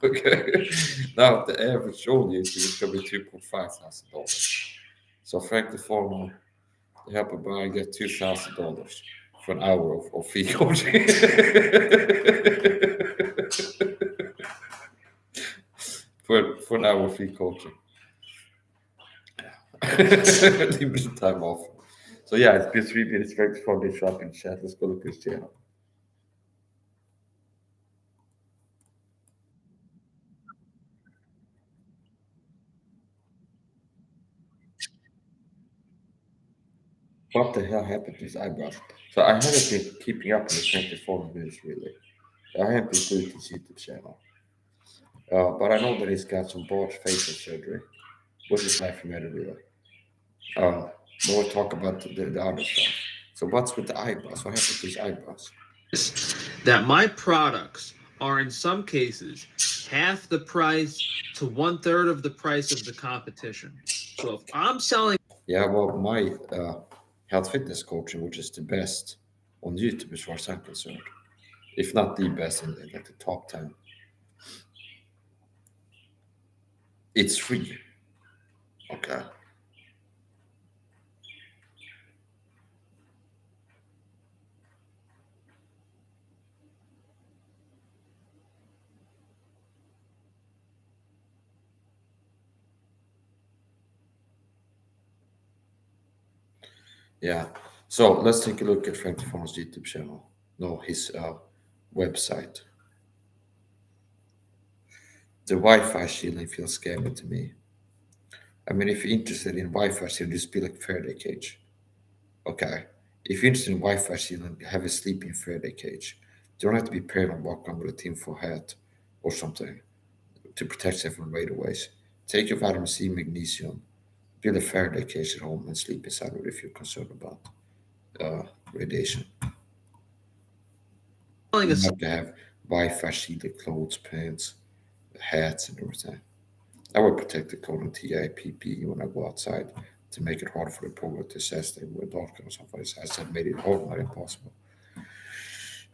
Okay. Now the average on YouTube is going to be $2,500. So Frank Tufano, help a buyer get $2,000 for an hour of free coaching. for an hour of free coaching. Limited time off. So yeah, it's been 3 minutes right before they show up in chat. Let's go look at his channel. What the hell happened to his eyebrows? So I haven't been keeping up with the 24 minutes really. I haven't been doing his YouTube channel. But I know that he's got some botched facial surgery, which is not familiar really. But we'll talk about the other stuff. So what's with the eyebrows? What happened to his eyebrows? That my products are in some cases half the price to 1/3 of the price of the competition. So if I'm selling, Yeah, well, my health fitness coaching, which is the best on YouTube as far as I'm concerned, if not the best in like the top 10, it's free. Okay. Yeah. So let's take a look at Frank Tufano's YouTube channel. No, his website. The Wi-Fi shielding feels scary to me. I mean, if you're interested in Wi-Fi shielding, just be like Faraday cage. Okay. If you're interested in Wi-Fi shielding, have a sleeping Faraday cage. You don't have to be paranoid walk around with a tinfoil hat or something to protect yourself from radio waves. Take your vitamin C, magnesium, build a Faraday cage at home, and sleep inside it if you're concerned about radiation. selling You a have to have Wi-Fi shielded clothes, pants, hats, and everything. I wear protective clothing, TI, PPE when I go outside to make it harder for the program to assess they wear dark or something. I said made it hard, not impossible.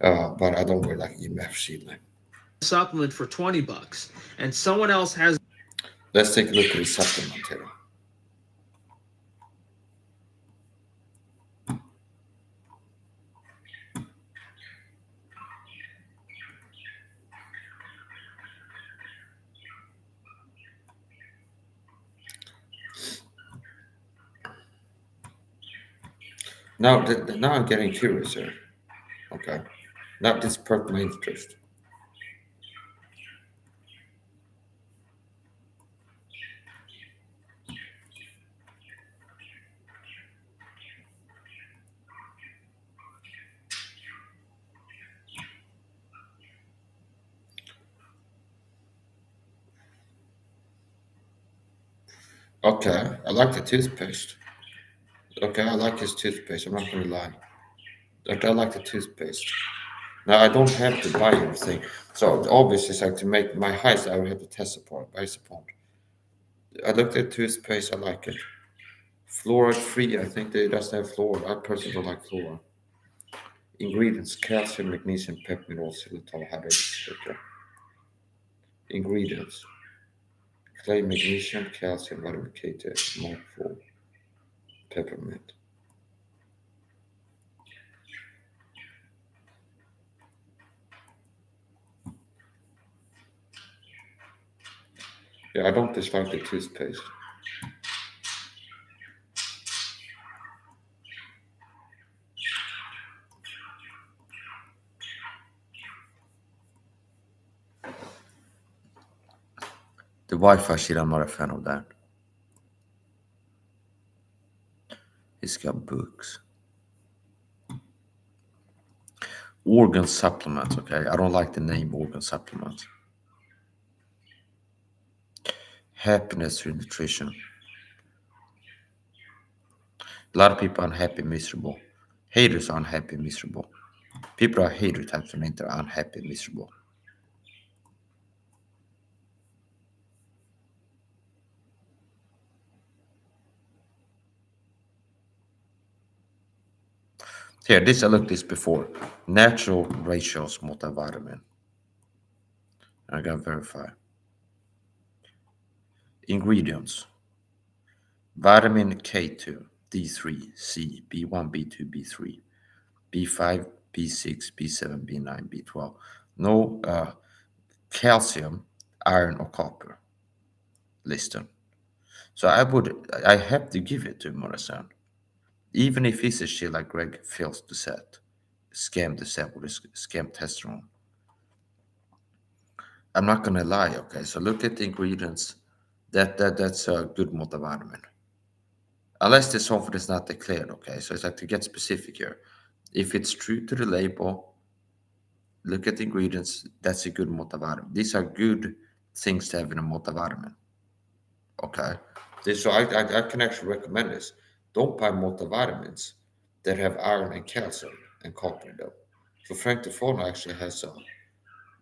But I don't wear like EMF shielding. supplement for $20 and someone else has Let's take a look at the supplement here. Now, now I'm getting curious here. Okay. Now this perked my interest. Okay, I like the toothpaste. Okay, I like his toothpaste. I'm not gonna lie. Okay, I like the toothpaste. Now I don't have to buy everything. So obviously, it's like to make my highs, I would have to test support, buy support. I looked at toothpaste. I like it. Fluoride free. I think they doesn't have fluoride. I personally don't like fluoride. Ingredients: calcium, magnesium, peptidol, xylitol, hydrated. Okay. Ingredients: clay, magnesium, calcium, vitamin K2, milk, peppermint. Yeah, I don't dislike the toothpaste. The Wi-Fi shit, I'm not a fan of that. He's got books. Organ supplements, okay? I don't like the name organ supplements. Happiness through nutrition. A lot of people are unhappy, miserable. Haters are unhappy, miserable. People are hater types on the internet are unhappy, miserable. Here, this I looked at this before. Natural ratios multivitamin. I got verify. Ingredients: vitamin K2, D3, C, B1, B2, B3, B5, B6, B7, B9, B12. No calcium, iron, or copper listed. So I have to give it to Morrison. Even if it's a shit like Greg fails to set, scam the set with a scam testosterone. I'm not gonna lie, okay? So look at the ingredients. That's a good multivitamin. Unless the something is not declared, okay? So it's like to get specific here. If it's true to the label, look at the ingredients, that's a good multivitamin. These are good things to have in a multivitamin. Okay. So I can actually recommend this. Don't buy multivitamins that have iron and calcium and copper in them. So Frank Tufano actually has a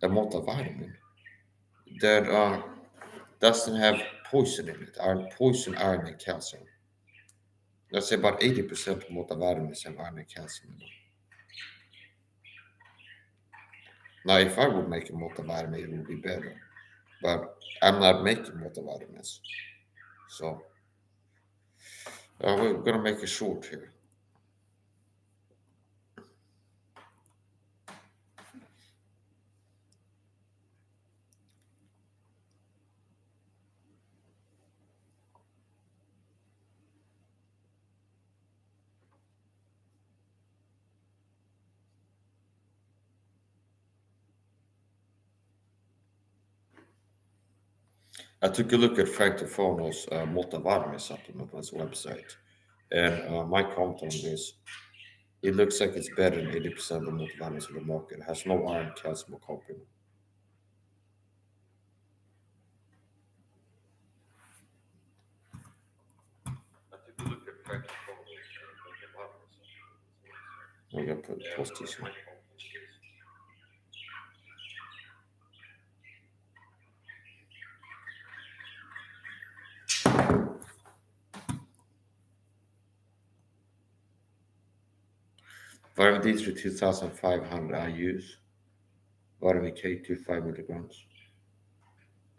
multivitamin that doesn't have poison in it, iron, and calcium. Let's say about 80% of multivitamins have iron and calcium in them. Now, if I would make a multivitamin, it would be better. But I'm not making multivitamins. So we're going to make it short here. I took a look at Frank Tufano's multivitamin supplement on his website. And my comment on this, it looks like it's better than 80% of the multivitamins on the market. It has no iron, calcium, or copper in it. I took a look at Frank Tufano's multivitamin supplement. I'm going to post this one. Vitamin D3 2,500 IUs. Vitamin K2 5 milligrams.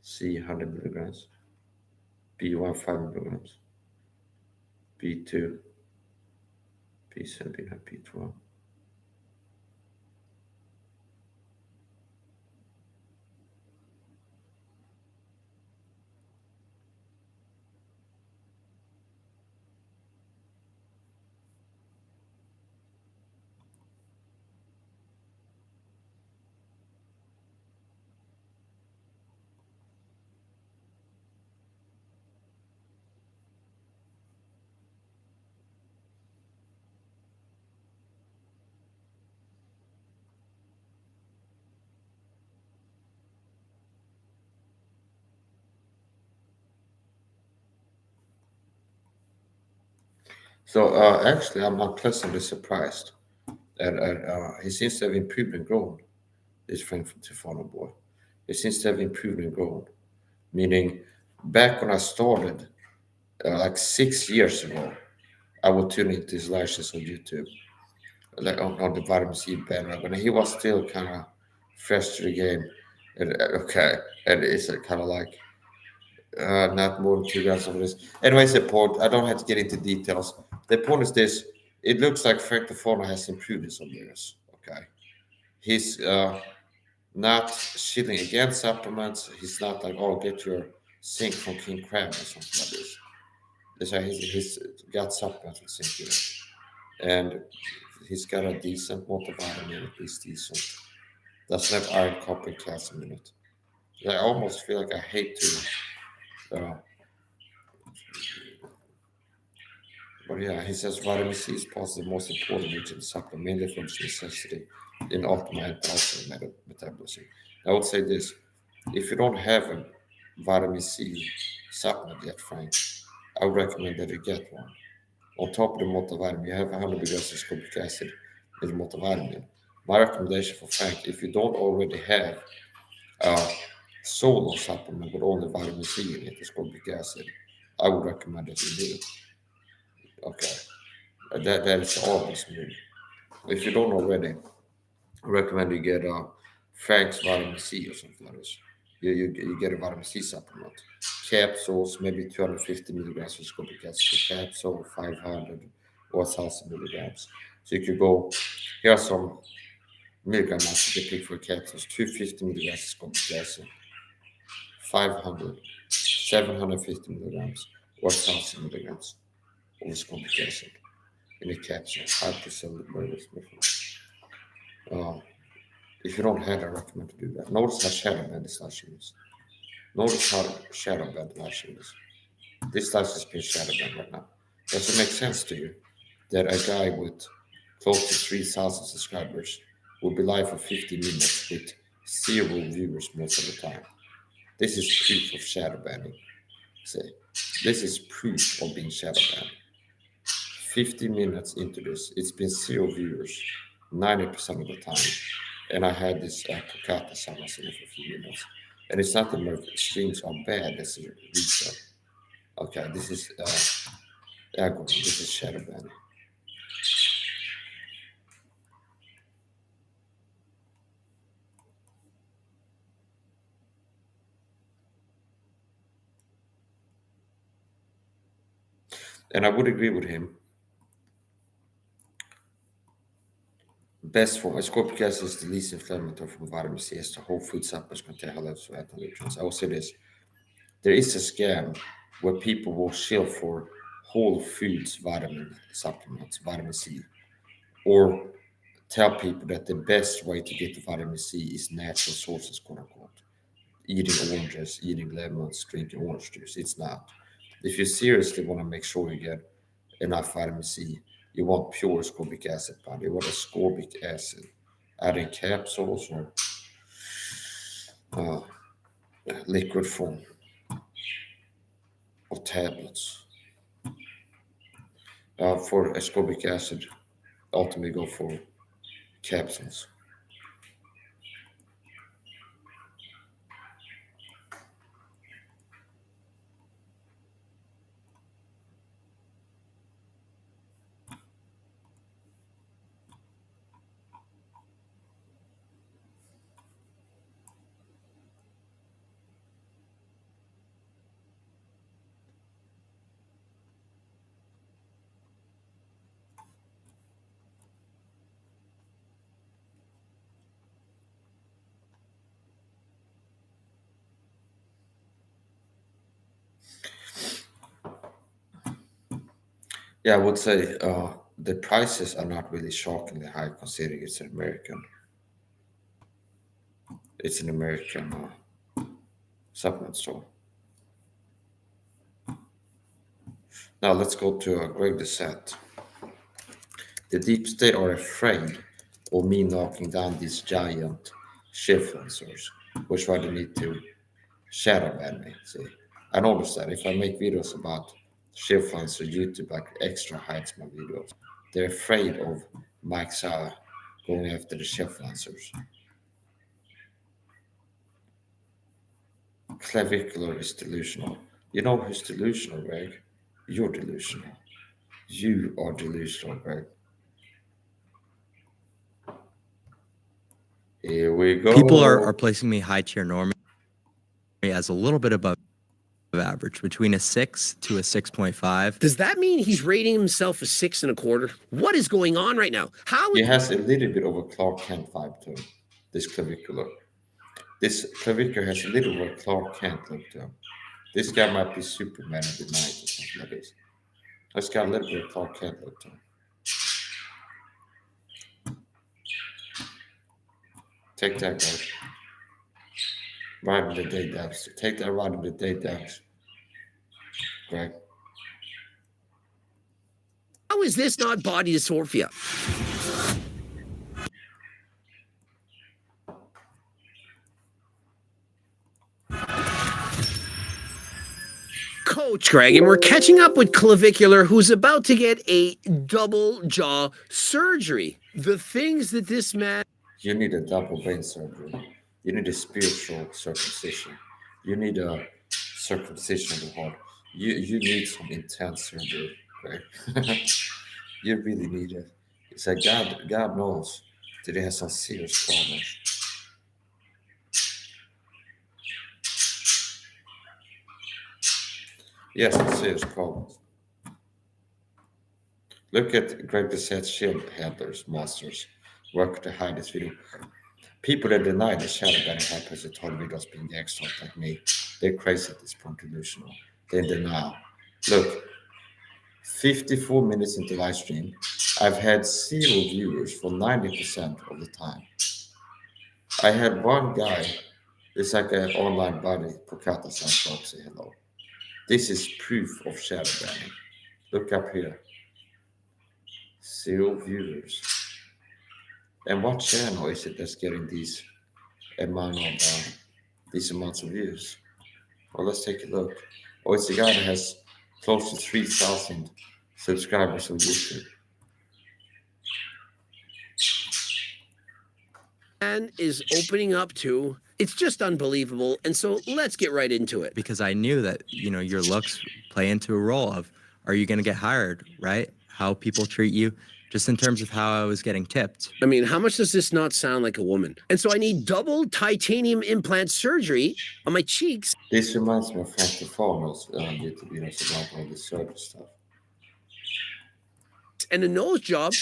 C 100 milligrams. B1 5 milligrams. B2. B7, B9, B12. So actually, I'm pleasantly surprised. He seems to have improved and grown, this Frank from Tufano boy. He seems to have improved and grown. Meaning, back when I started, like 6 years ago, I would tune into his lectures on YouTube, like on the vitamin C bandwagon. And he was still kind of fresh to the game. And, okay, and it's kind of like not more than 2 grams of this. Anyways, the point, I don't have to get into details. The point is this, it looks like Frank Tufano has improved in some years. Okay. He's not shilling against supplements. He's not like, oh, get your zinc from King Crab or something like this. He's got supplements with zinc in it. And he's got a decent multivitamin, at least decent. Doesn't have iron, copper, and calcium in it. I almost feel like I hate to. But yeah, he says vitamin C is possibly the most important nutrient supplement, mainly for its necessity in optimal calcium metabolism. I would say this: if you don't have a vitamin C supplement yet, Frank, I would recommend that you get one. On top of the multivitamin, you have 100 milligrams of ascorbic acid in the multivitamin. My recommendation for Frank, if you don't already have a solo supplement with only vitamin C in it, ascorbic acid, I would recommend that you do. Okay, that is always me. If you don't already, I recommend you get Frank's vitamin C or something like this. You get a vitamin C supplement. Capsules, maybe 250 milligrams of ascorbic acid per capsule, 500 or 1,000 milligrams. So you could go Here are some milligram amounts they pick for capsules: 250 milligrams ascorbic acid, 500, 750 milligrams, or 1,000 milligrams of ascorbic acid in a capsule. Hypercellular. If you don't have, I recommend to do that. Notice how shadow band is actually used. Notice how shadow band actually is. This slice is being shadow band right now. Does it make sense to you that a guy with close to 3,000 subscribers will be live for 50 minutes with 0 viewers most of the time? This is proof of shadow banning. See, this is proof of being shadow banned. 50 minutes into this, it's been 0 viewers 90% of the time. And I had this Pocata Samas in it for a few minutes. And it's not that my streams are bad, this is a reset. Okay, this is this is shadow banning. And I would agree with him. Best form, ascorbic acid is the least inflammatory from vitamin C, as the whole food supplements contain high levels of anti-nutrients. I will say this: there is a scam where people will shill for whole foods vitamin supplements, vitamin C, or tell people that the best way to get the vitamin C is natural sources, quote unquote. Eating oranges, eating lemons, drinking orange juice. It's not. If you seriously want to make sure you get enough vitamin C, you want pure ascorbic acid powder. You want ascorbic acid adding capsules or liquid form or tablets. For ascorbic acid, ultimately go for capsules. Yeah, I would say the prices are not really shockingly high considering it's an American. It's an American supplement store. Now let's go to Greg Doucette. The deep state are afraid of me knocking down these giant influencers, which why they need to shadow ban me. See, I noticed that if I make videos about influencers, YouTube like extra hides my videos. They're afraid of Mike Sala going after the influencers. Clavicular is delusional. You know who's delusional, Greg? You're delusional. You are delusional, Greg. Here we go. People are placing me high tier normally as a little bit above average, between a 6 to a 6.5. Does that mean he's rating himself a 6.25? What is going on right now? How? He has a little bit of a Clark Kent vibe to him, this clavicular. This clavicular has a little bit of a Clark Kent look to him. This guy might be Superman of the night or something like this. This got a little bit of Clark Kent look to him. Take that, guys. Ride with the day dance. Take that ride with the day dance. Greg. How is this not body dysmorphia? Coach Greg, and we're catching up with Clavicular, who's about to get a double jaw surgery. The things that this man... You need a double brain surgery. You need a spiritual circumcision. You need a circumcision of the heart. You need some intense surgery, right? You really need it. It's like God knows that he has some serious problems. Yes, some serious problems. Look at Greg Doucette's shield handlers, monsters. work to hide this video. People that deny the shadow banning happens at all videos being extra like me, they're crazy at this point, delusional. They're in denial. Look, 54 minutes into live stream, I've had 0 viewers for 90% of the time. I had one guy, it's like an online buddy, Pocata San say hello. This is proof of shadow banning. Look up here. 0 viewers. And what channel is it that's getting these amounts of views? Well, let's take a look. Oh, it's a guy that has close to 3,000 subscribers on YouTube. Man is opening up to. It's just unbelievable. And so let's get right into it. because I knew that, your looks play into a role of, are you going to get hired, right? How people treat you, just in terms of how I was getting tipped. I mean, how much does this not sound like a woman? And so I need double titanium implant surgery on my cheeks. This reminds me of Frank Tufano's YouTube videos about all this surgery stuff. And a nose job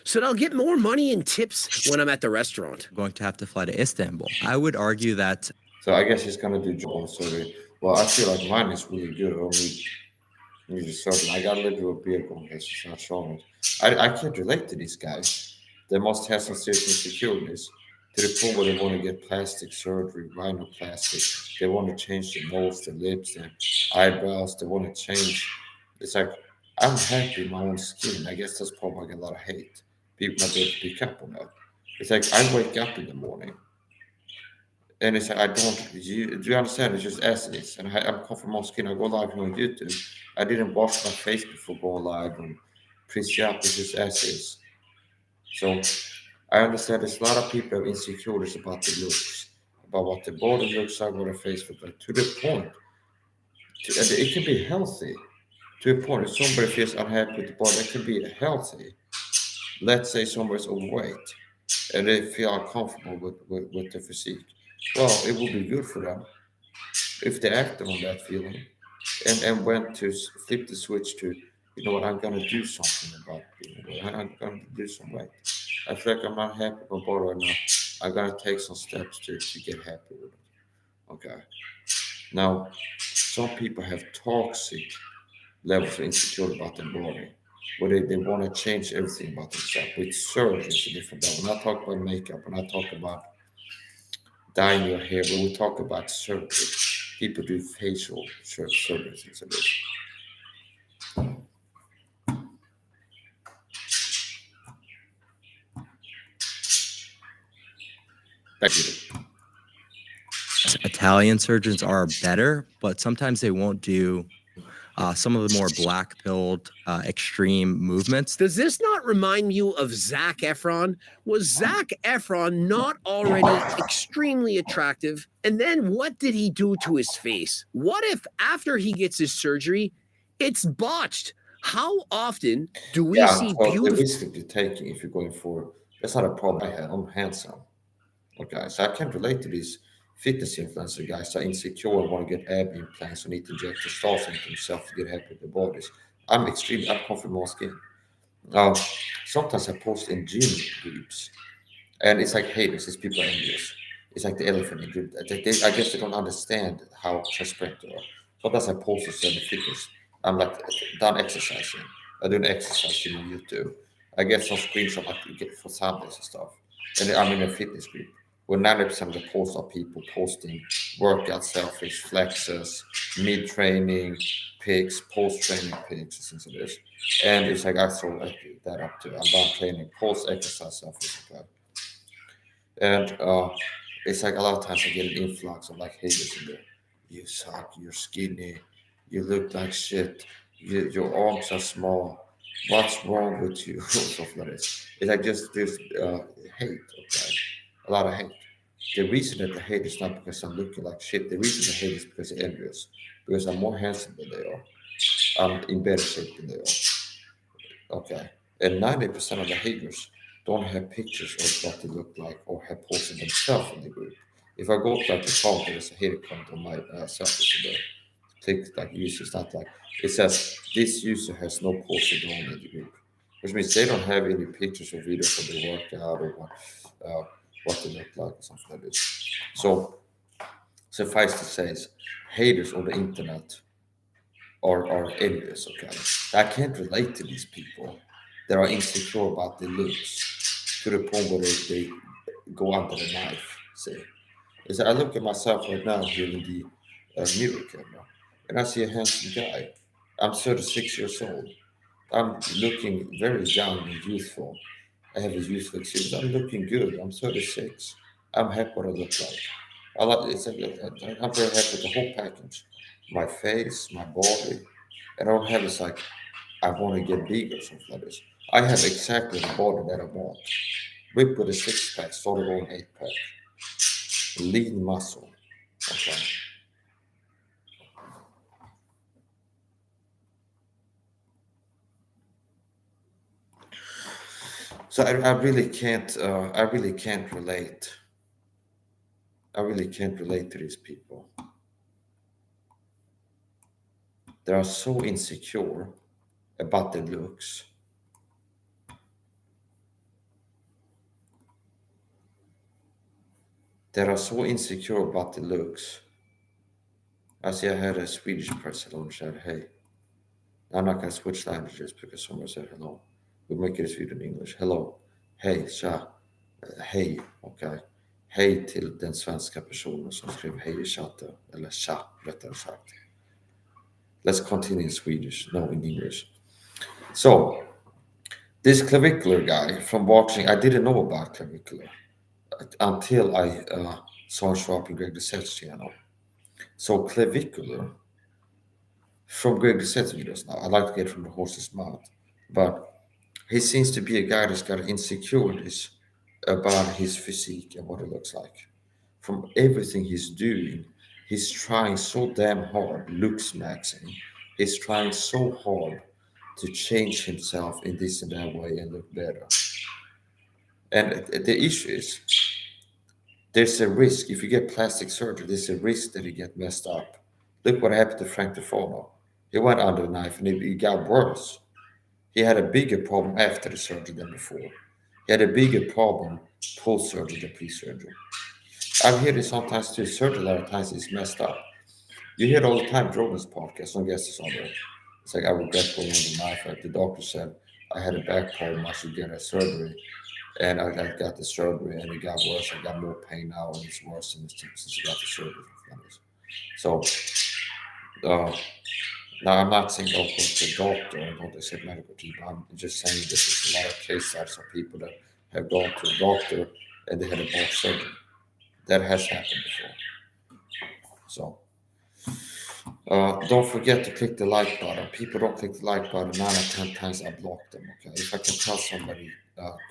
so that I'll get more money and tips when I'm at the restaurant. I'm going to have to fly to Istanbul. I would argue that So I guess he's gonna do jaw surgery. Well, I feel like mine is really good. I don't need the surgery. I got a little bit of beard going here, so it's not showing it. I can't relate to these guys. They must have some serious insecurities to the point where they want to get plastic surgery, rhinoplasty. They want to change their nose, their lips, their eyebrows. They want to change. It's like, I'm happy in my own skin. I guess that's probably why I get a lot of hate. People might be able to pick up on that. It's like I wake up in the morning and it's like do you understand? It's just as it is. And I'm comfortable in my skin. I go live here on YouTube. I didn't wash my face before going live and pretty up. It's just as is. So I understand there's a lot of people have insecurities about the looks, about what the body looks like, what the face looks like, to the point. It can be healthy. To a point, if somebody feels unhappy with the body, it can be healthy. Let's say somebody's overweight and they feel uncomfortable with their physique. Well, it will be good for them if they acted on that feeling and went to flip the switch to, you know what, I'm going to do something about being away. I'm going to do some weight. I feel like I'm not happy with my body right now. I'm going to take some steps to get happy with it. Okay. Now, some people have toxic levels of insecurity about their body, where they want to change everything about themselves. With surgery, it's a different level. We're not talking about makeup. We're not talking about dyeing your hair. But we talk about surgery. People do facial surgeries and so on. Back to you. Italian surgeons are better, but sometimes they won't do some of the more black-pilled extreme movements. Does this not remind you of Zac Efron? Was Zac Efron not already extremely attractive? And then what did he do to his face? What if after he gets his surgery, it's botched? How often do we see the beautiful... risk that you're taking if you're going for, that's not a problem I have. I'm handsome. Okay, so I can't relate to these fitness influencer guys are insecure and want to get ab implants or need to inject testosterone into themselves to get happy with their bodies. I'm comfortable with my skin. Sometimes I post in gym groups and it's like haters, it's people envious. It's like the elephant in the group. I guess they don't understand how transparent they are. Sometimes I post this in the fitness. I'm like done exercising. I do an exercise on YouTube. I get some screenshots like you get for Sundays and stuff. And I'm in a fitness group where 90% of the posts are people posting workout selfies, flexes, mid-training pics, post-training pics, and so this. And it's like I saw that up to I'm done training, post-exercise selfies. Okay. And it's like a lot of times I get an influx of like haters in there. You suck, you're skinny, you look like shit, your arms are small, what's wrong with you? Stuff like this. It's like just there's hate, okay? A lot of hate. The reason that the hate is not because I'm looking like shit. The reason the hate is because they're envious. Because I'm more handsome than they are. I'm in better shape than they are. Okay. And 90% of the haters don't have pictures of what they look like or have posted themselves in the group. If I go to like the comment, there's a hater comment on my selfies today. Click like user, it's not like it says this user has no posted on in the group. which means they don't have any pictures or videos of their workout or what they look like or something like this. So suffice to say, haters on the internet are envious. Okay, I can't relate to these people that are insecure about their looks to the point where they go under the knife. See, is I look at myself right now here in the mirror camera, and I see a handsome guy. I'm 36 years old. I'm looking very young and youthful. I have a youthful experience. I'm looking good. I'm 36. I'm happy what I look like. I'm very happy with the whole package. My face, my body. And I don't have this like, I want to get bigger or something like this. I have exactly the body that I want. Whip with a six pack, solid on eight pack. Lean muscle. Okay. So I really can't. I really can't relate. I really can't relate to these people. They are so insecure about their looks. They are so insecure about the looks. I see I had a Swedish person who said, hey, I'm not going to switch languages because someone said hello. We'll make it as Sweden English. Hello. Hej, tja. Hej, okej. Hej till den svenska personen som skrev hej i chatten. Eller tja, rättare sagt. Let's continue in Swedish, no in English. So, this clavicular guy from watching, I didn't know about clavicular until I saw show up in Greg Doucette's channel. So clavicular, from Greg Doucette's videos now, I like to get from the horse's mouth, but he seems to be a guy that's got insecurities about his physique and what it looks like. From everything he's doing, he's trying so damn hard, looks maxing. He's trying so hard to change himself in this and that way and look better. And the issue is, there's a risk if you get plastic surgery. There's a risk that you get messed up. Look what happened to Frank Tufano. He went under the knife and it got worse. He had a bigger problem after the surgery than before. He had a bigger problem post-surgery than pre-surgery. I hear this sometimes too. Surgery a lot of times is messed up. You hear it all the time. Rogan's podcast. Some guests on there. It's like I regret going under the knife. Like the doctor said, I had a back problem. I should get a surgery. And I got the surgery and it got worse. I got more pain now and it's worse since I got the surgery. So now I'm not saying don't go to the doctor and don't accept medical treatment. I'm just saying that there's a lot of case studies of people that have gone to a doctor and they had a bad surgery. That has happened before. So don't forget to click the like button. People don't click the like button. 9 out of 10 times I block them. Okay, if I can tell somebody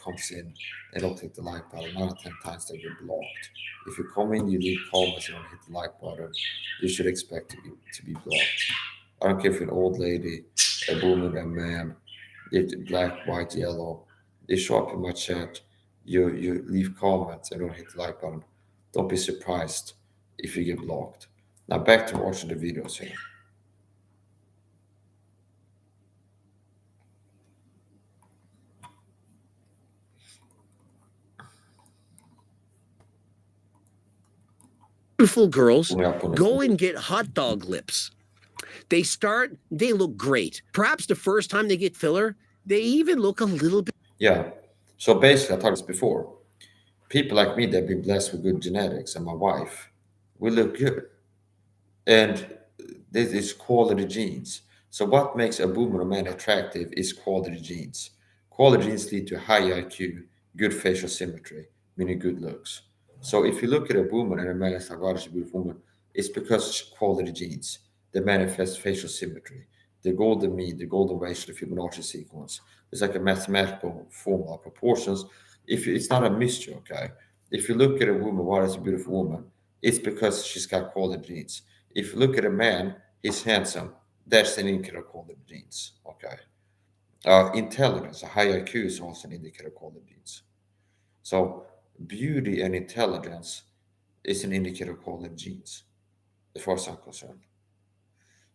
comes in and don't click the like button, 9 out of 10 times they get blocked. If you come in, you leave comments and don't hit the like button, you should expect to be blocked. I don't care if you're an old lady, a woman, a man, it's black, white, yellow. They show up in my chat. You leave comments and don't hit the like button. Don't be surprised if you get blocked. Now back to watching the videos here. Beautiful girls Yeah, go and get hot dog lips. They look great. Perhaps the first time they get filler, they even look a little bit. Yeah. So basically, I talked this before. People like me that have been blessed with good genetics and my wife, we look good. And this is quality genes. So what makes a woman or man attractive is quality genes. Quality genes lead to high IQ, good facial symmetry, meaning good looks. So if you look at a woman and a man is like, oh, she's a beautiful woman, it's because quality genes that manifest facial symmetry. The golden mean, the golden ratio, the Fibonacci sequence. It's like a mathematical formula, proportions. It's not a mystery, okay? If you look at a woman, why is a beautiful woman? It's because she's got quality genes. If you look at a man, he's handsome. That's an indicator of quality genes, okay? Intelligence, a high IQ is also an indicator of quality genes. So beauty and intelligence is an indicator of quality genes, as far as I'm concerned.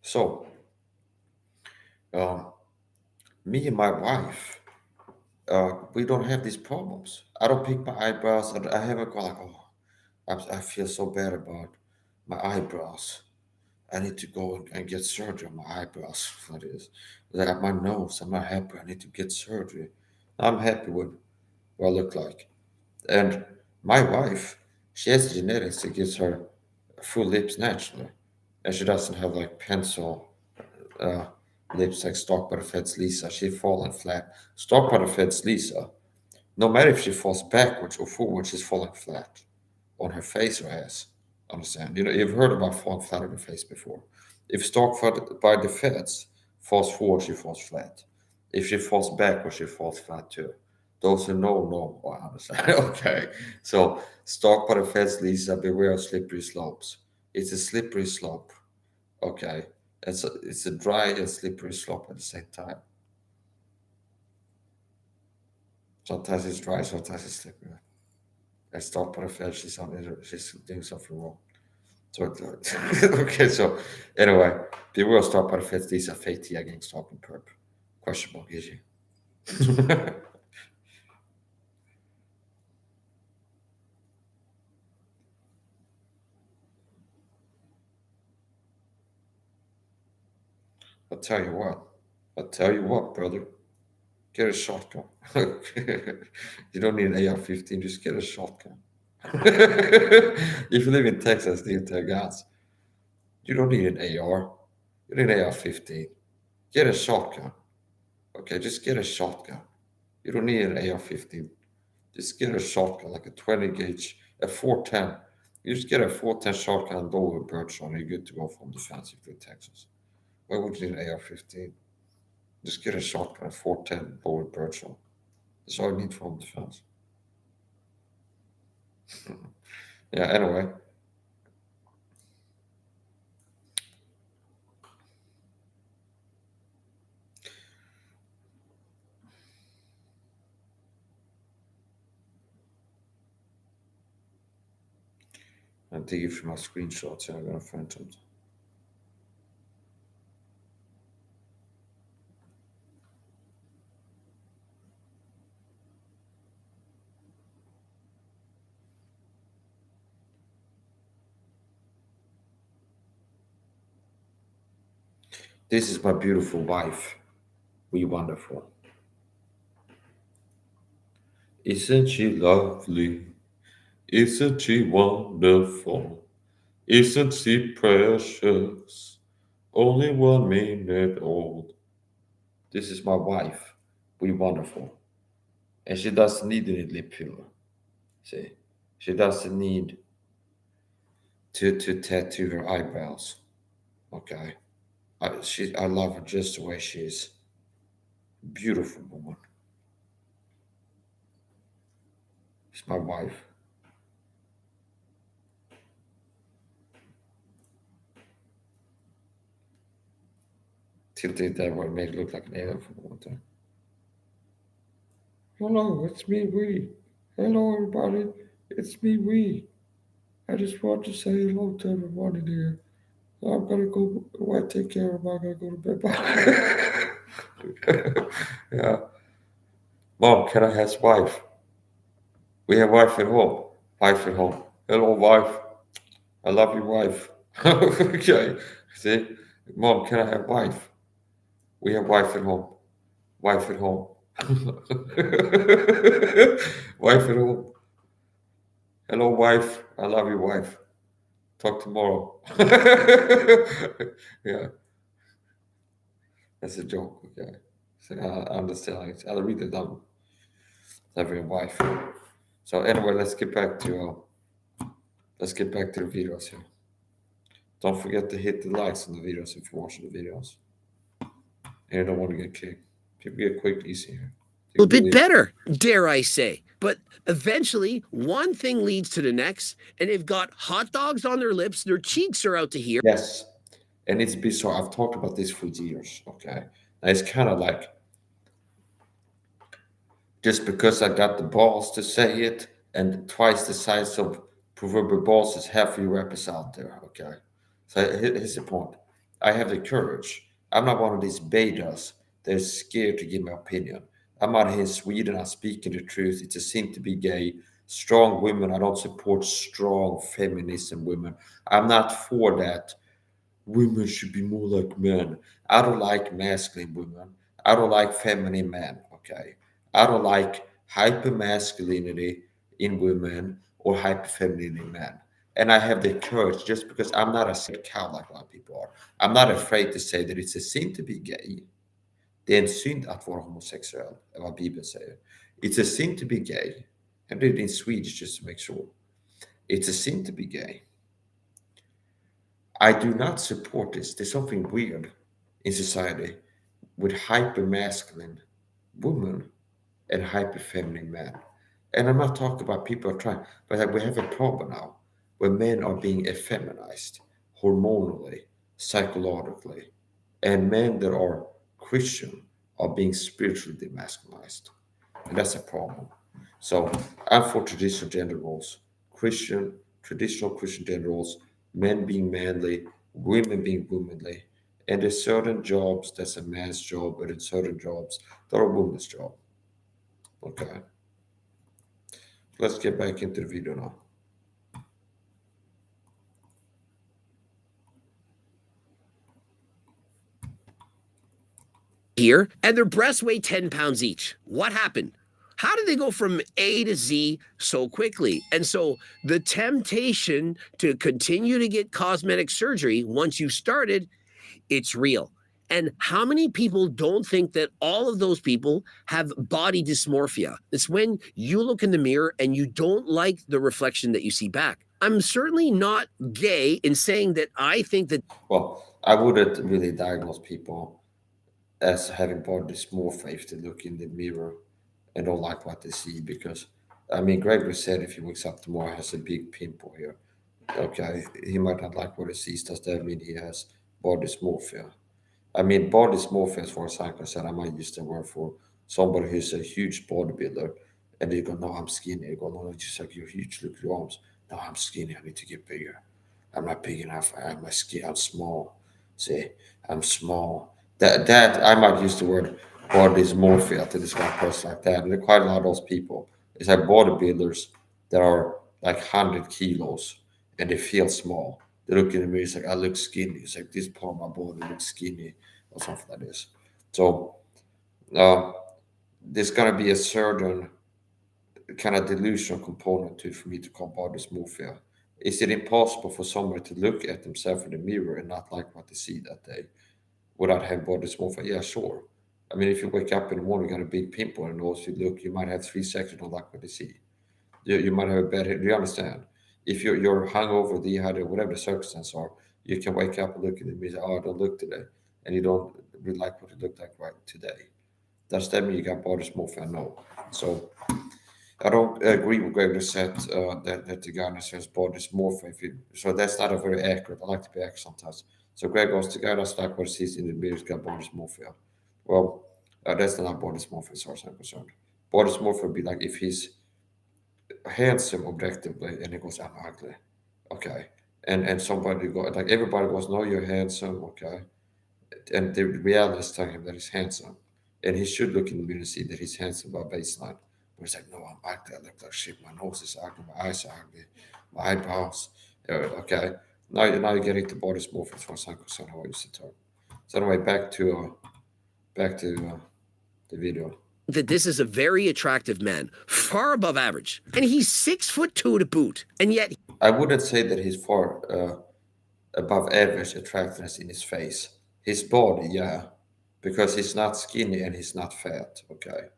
So, me and my wife, we don't have these problems. I don't pick my eyebrows. I haven't gone like, oh, I feel so bad about my eyebrows. I need to go and get surgery on my eyebrows. That is, like my nose. I'm not happy. I need to get surgery. I'm happy with what I look like. And my wife, she has genetics that gives her full lips naturally, and she doesn't have like pencil uh, lips like Stock by the Feds Lisa. She fallen flat. Stock by the Feds Lisa, no matter if she falls backwards or forwards, she's falling flat on her face or ass. Understand? You know, you've heard about falling flat on the face before. If Stock by the Feds falls forward, she falls flat. If she falls backwards, she falls flat too. Those who know, I understand. Okay. So Stock by the Feds Lisa, beware of slippery slopes. It's a slippery slope. Okay. It's a dry and slippery slope at the same time. Sometimes it's dry, sometimes it's slippery. And Stock by the Feds, she's doing something wrong. So okay, so anyway, beware of Stock by the Feds Lisa, fake tea against Stock and perp. Question mark, is you? I'll tell you what, brother. Get a shotgun. You don't need an AR-15, just get a shotgun. If you live in Texas, need to have guns. You don't need an AR. You need an AR-15. Get a shotgun. Okay, just get a shotgun. You don't need an AR-15. Just get a shotgun, like a 20 gauge, a 410. You just get a 410 shotgun and go with a bird shot, and you're good to go from defense if you're in Texas. Why would you need an AR-15? Just get a shotgun, 410, lower bird shot. That's all you need from defense. Yeah, anyway. I'm taking from my screenshots, and I'm gonna find them. This is my beautiful wife. We wonderful. Isn't she lovely? Isn't she wonderful? Isn't she precious? Only 1 minute old. This is my wife. We wonderful. And she doesn't need any lip filler. See? She doesn't need to tattoo her eyebrows. Okay? I love her just the way she is. Beautiful woman. She's my wife. Tilted that way, made it look like an alien for one time. Hello, it's me, we. Hello, everybody. It's me, we. I just want to say hello to everybody there. I'm gonna go. Well, take care of. I'm gonna go to bed. Bye. Yeah. Mom, can I have wife? We have wife at home. Wife at home. Hello, wife. I love you, wife. Okay. See, Mom, can I have wife? We have wife at home. Wife at home. Wife at home. Hello, wife. I love you, wife. Talk tomorrow. Yeah, that's a joke. Okay, so I understand. I'll read it down. Have your wife. So anyway, let's get back to the videos here. Don't forget to hit the likes on the videos if you're watching the videos. And you don't want to get kicked. People get quick easy here. A little bit better, dare I say. But eventually, one thing leads to the next, and they've got hot dogs on their lips, their cheeks are out to here. Yes, and it's bizarre. I've talked about this for years. Okay, now it's kind of like just because I got the balls to say it, and twice the size of proverbial balls is half of you rappers out there. Okay, so here's the point. I have the courage. I'm not one of these betas that's scared to give my opinion. I'm out here in Sweden, I'm speaking the truth. It's a sin to be gay. Strong women, I don't support strong feminism women. I'm not for that. Women should be more like men. I don't like masculine women. I don't like feminine men, okay? I don't like hyper masculinity in women or hyper femininity in men. And I have the courage, just because I'm not a sick cow like a lot of people are. I'm not afraid to say that it's a sin to be gay. Det är en synd att vara homosexuell, är vad Bibeln säger. It's a sin to be gay. I did it in Swedish just to make sure. It's a sin to be gay. I do not support this. There's something weird in society with hyper masculine women and hyper feminine men. And I'm not talking about people are trying, but we have a problem now where men are being effeminized hormonally, psychologically, and men that are Christian are being spiritually demasculinized. And that's a problem. So I'm for traditional gender roles, traditional Christian gender roles, men being manly, women being womanly. And there's certain jobs that's a man's job, but in certain jobs that are a woman's job. Okay. Let's get back into the video now. Here, and their breasts weigh 10 pounds each. What happened? How did they go from A to Z so quickly? And so the temptation to continue to get cosmetic surgery once you started, it's real. And how many people don't think that all of those people have body dysmorphia? It's when you look in the mirror and you don't like the reflection that you see back. I'm certainly not gay in saying that I think that. Well, I wouldn't really diagnose people as having body dysmorphia if they look in the mirror and don't like what they see, because I mean, Gregory said if he wakes up tomorrow has a big pimple here, okay, he might not like what he sees. Does that mean he has body dysmorphia? I mean, body dysmorphia, as far as I'm concerned, I might use the word for somebody who's a huge bodybuilder and they go, no, I'm skinny. They go, no, just like you're huge, look at your arms. No, I'm skinny, I need to get bigger. I'm not big enough. I have my skin, I'm small. See, I'm small. That I might use the word body dysmorphia to describe a person like that. And there are quite a lot of those people. It's like bodybuilders that are like 100 kilos and they feel small. They look in the mirror, it's like, I look skinny. It's like this part of my body looks skinny or something like this. So there's gonna be a certain kind of delusional component to it for me to call body dysmorphia. Is it impossible for somebody to look at themselves in the mirror and not like what they see that day without having body dysmorphia? Yeah, sure. I mean, if you wake up in the morning, you got a big pimple, and also you look, you might have 3 seconds don't like what you see. You might have a bad head. Do you understand? If you're hungover, dehydrated, whatever the circumstances are, you can wake up and look in the mirror and say, oh, I don't look today. And you don't really like what you look like right today. Does that mean you got body dysmorphia? No. So I don't agree with Greg said that the guy says body dysmorphia. So that's not a very accurate. I like to be accurate sometimes. So Greg goes, the guy that's like what he sees in the mirror has got body dysmorphia. Well, that's not body dysmorphia as far as I'm concerned. Body dysmorphia would be like if he's handsome objectively and he goes, I'm ugly. Okay. And somebody go like everybody goes, no, you're handsome, okay. And the reality is telling him that he's handsome. And he should look in the mirror and see that he's handsome by baseline. But he's like, no, I'm ugly. I look like shit. My nose is ugly. My eyes are ugly. My eyebrows. Okay. Now you're getting to body dysmorphia as far as I'm concerned, how I use the term. So anyway, back to the video. That this is a very attractive man, far above average, and he's 6'2" to boot, and yet I wouldn't say that he's far above average attractiveness in his face. His body, yeah, because he's not skinny and he's not fat. Okay.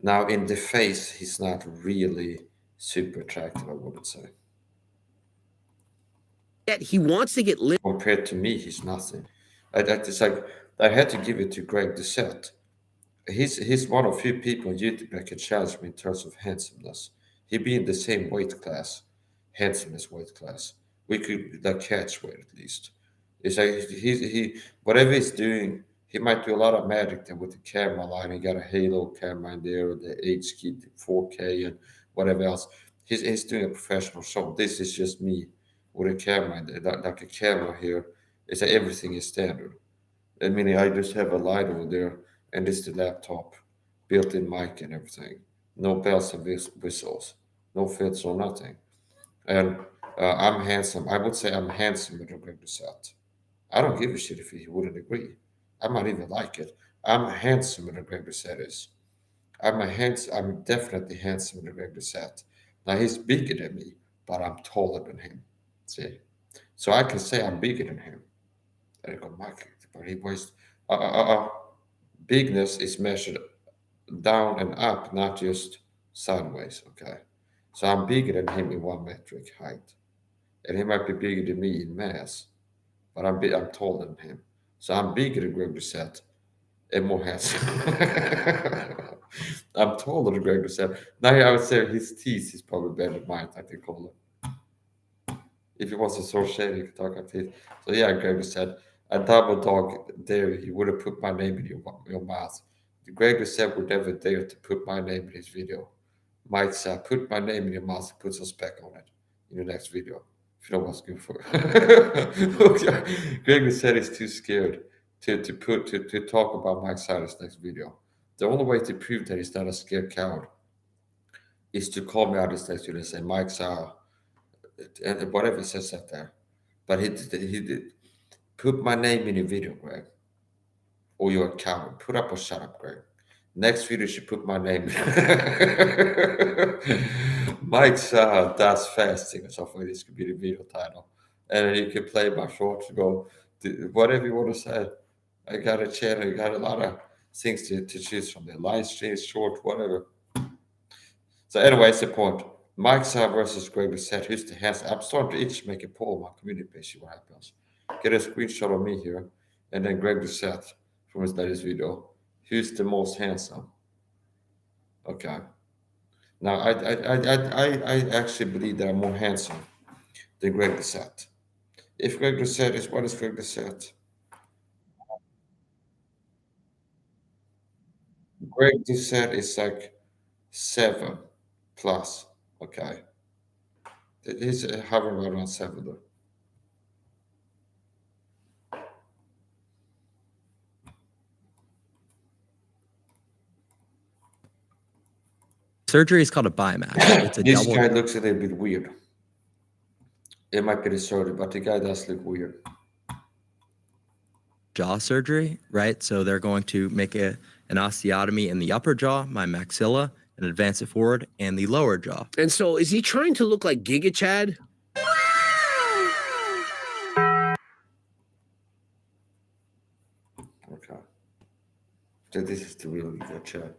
Now in the face, he's not really super attractive, I wouldn't say. yet he wants to get lit. Compared to me, he's nothing. It's like I had to give it to Greg Doucette. He's one of few people on YouTube that can challenge me in terms of handsomeness. He'd be in the same weight class, handsomeness weight class. We could like catch weight at least. It's like he whatever he's doing, he might do a lot of magic there with the camera line. He got a halo camera in there, the HD 4K and whatever else. He's doing a professional show. This is just me with a camera, like a camera here. It's like everything is standard. I mean, I just have a light over there and this is the laptop, built-in mic and everything. No bells and whistles, no filter or nothing. And I'm handsome. I would say I'm handsome with Greg Doucette. I don't give a shit if he wouldn't agree. I might even like it. I'm handsomer than Greg Doucette is. I'm definitely handsomer than Greg Doucette. Now he's bigger than me, but I'm taller than him. See? So I can say I'm bigger than him. And I go, Mike, but he weighs bigness is measured down and up, not just sideways, okay? So I'm bigger than him in one metric height. And he might be bigger than me in mass, but I'm taller than him. So I'm bigger than Greg Doucette and more handsome. I'm taller than Greg Doucette. Now I would say his teeth is probably better than mine, I think, call it. If he was a so shady, he could talk about teeth. So yeah, Greg Doucette, a double dog dare, he would have put my name in your mouth. Greg Doucette would never dare to put my name in his video. Might say, put my name in your mouth and put some speck on it in the next video. If you know what's good for okay. Greg Doucette is too scared to talk about Mike Siler's next video. The only way to prove that he's not a scared coward is to call me out his next video and say Mike Siler and whatever he says out there. But he did put my name in your video, Greg. Or you're a coward. Put up or shut up, Greg. Next video should put my name. Mike's does fasting or something. This could be the video title. And then you can play my shorts and go, whatever you want to say. I got a channel, I got a lot of things to choose from there. Live streams, short, whatever. So anyway, it's the point. Mike Siler versus Greg Doucette. Who's the handsome? I'm starting to itch make a poll on my community page, see what happens. Get a screenshot of me here. And then Greg Doucette from his latest video. Who's the most handsome? Okay. Now, I actually believe that I'm more handsome than Greg Doucette. If Greg Doucette is, what is Greg Doucette? Greg Doucette is like 7 plus. Okay. He's hovering around 7 though. Surgery is called a BIMAX. It's a This double guy looks a little bit weird. It might be the surgery, but the guy does look weird. jaw surgery, right? So they're going to make an osteotomy in the upper jaw, my maxilla, and advance it forward, and the lower jaw. And so is he trying to look like Giga Chad? Okay. So this is the real Giga Chad.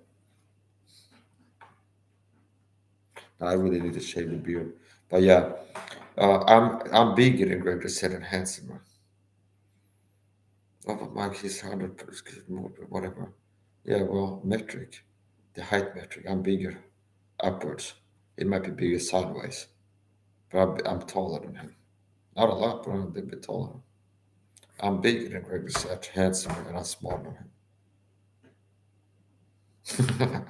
I really need to shave the beard. But yeah, I'm bigger than Greg Doucette and handsomer. Oh, but Mike, he's 100%, whatever. Yeah, well, metric, the height metric, I'm bigger upwards. It might be bigger sideways, but I'm taller than him. Not a lot, but I'm a little bit taller. I'm bigger than Greg Doucette, handsomer, and I'm smaller than him.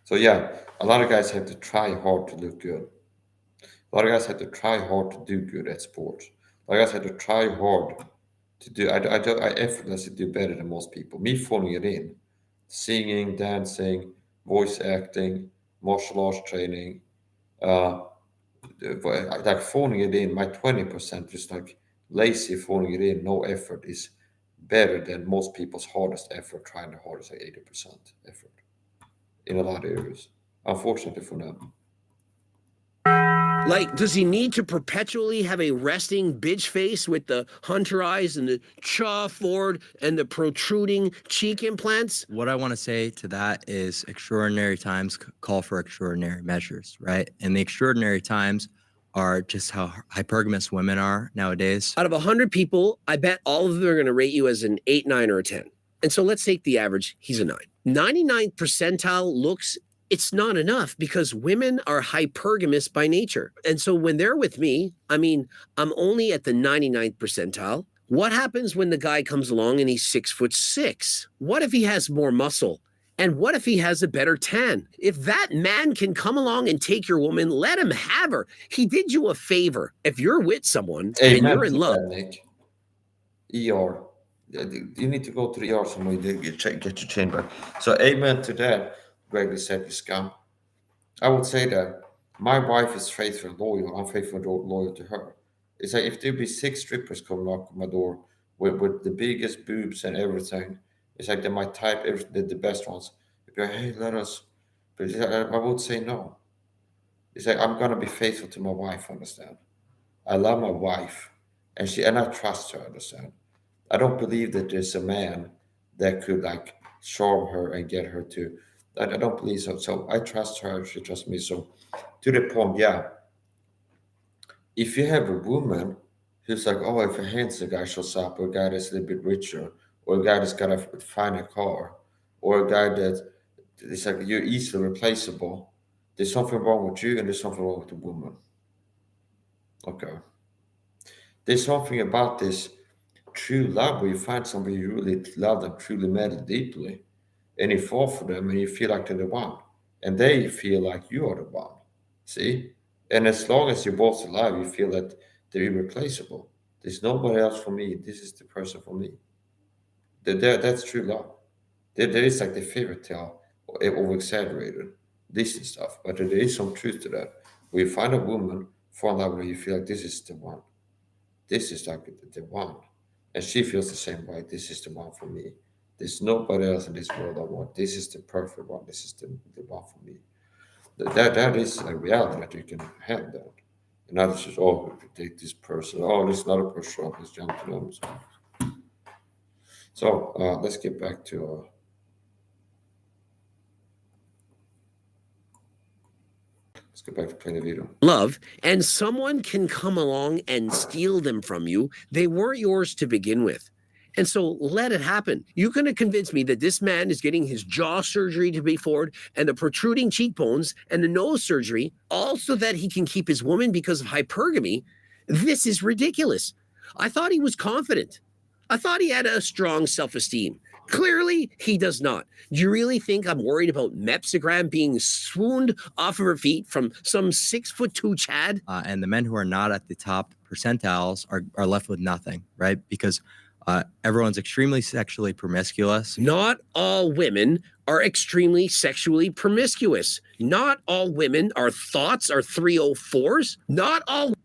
So yeah, a lot of guys have to try hard to look good. A lot of guys have to try hard to do good at sports. A lot of guys have to try hard to do. I effortlessly do better than most people. Me phoning it in, singing, dancing, voice acting, martial arts training, like phoning it in. My 20%, just like lazy phoning it in, no effort, is better than most people's hardest effort, trying the hardest, like 80% effort. In a lot of areas, unfortunately for them. Like, does he need to perpetually have a resting bitch face with the hunter eyes and the chaw forward and the protruding cheek implants? What I want to say to that is extraordinary times call for extraordinary measures, right? And the extraordinary times are just how hypergamous women are nowadays. Out of 100 people, I bet all of them are going to rate you as an 8, 9, or a 10. And so let's take the average. He's a 9. 99th percentile looks, it's not enough because women are hypergamous by nature. And so when they're with me, I mean, I'm only at the 99th percentile. What happens when the guy comes along and he's 6'6"? What if he has more muscle And what if he has a better tan? If that man can come along and take your woman, let him have her. He did you a favor. If you're with someone and Amen you're to in love, that, Nick. ER. You need to go to the ER somewhere to get your chain back. So amen to that, Gregory said, you scum. I would say that my wife is faithful and loyal. I'm faithful and loyal to her. It's like if there be 6 strippers coming knock on my door with the biggest boobs and everything, it's like they might type the best ones. They'd be like, hey, let us. But I would say no. It's like I'm gonna be faithful to my wife. Understand? I love my wife, and I trust her. Understand? I don't believe that there's a man that could like charm her and get her to. I don't believe so. So I trust her. She trusts me. So to the point, yeah. If you have a woman who's like, oh, if a handsome guy shows up, or a guy that's a little bit richer, or a guy that's got a finer car, or a guy that is like you're easily replaceable, there's something wrong with you and there's something wrong with the woman. Okay. There's something about this true love where you find somebody you really love them, truly met deeply, and you fall for them and you feel like they're the one. And they feel like you are the one. See? And as long as you're both alive, you feel that they're irreplaceable. There's nobody else for me. This is the person for me. That's true love. There is like the fairy tale over exaggerated, Disney stuff, but there is some truth to that. Where you find a woman, fall in love with her, you feel like this is the one. This is like the one. And she feels the same way. This is the one for me. There's nobody else in this world I want. This is the perfect one. This is the one for me. That is a reality that you can handle. And others just, oh, we could take this person. Oh, this is not a person. Let's jump to them. So let's get back to playing the video. love, and someone can come along and steal them from you. They weren't yours to begin with. And so let it happen. You're going to convince me that this man is getting his jaw surgery to be forward and the protruding cheekbones and the nose surgery, all so that he can keep his woman because of hypergamy. This is ridiculous. I thought he was confident. I thought he had a strong self-esteem. Clearly, he does not. Do you really think I'm worried about Mepsigram being swooned off of her feet from some 6'2" Chad? And the men who are not at the top percentiles are left with nothing, right? Because everyone's extremely sexually promiscuous. Not all women are extremely sexually promiscuous. Not all women are thoughts are 304s. Not all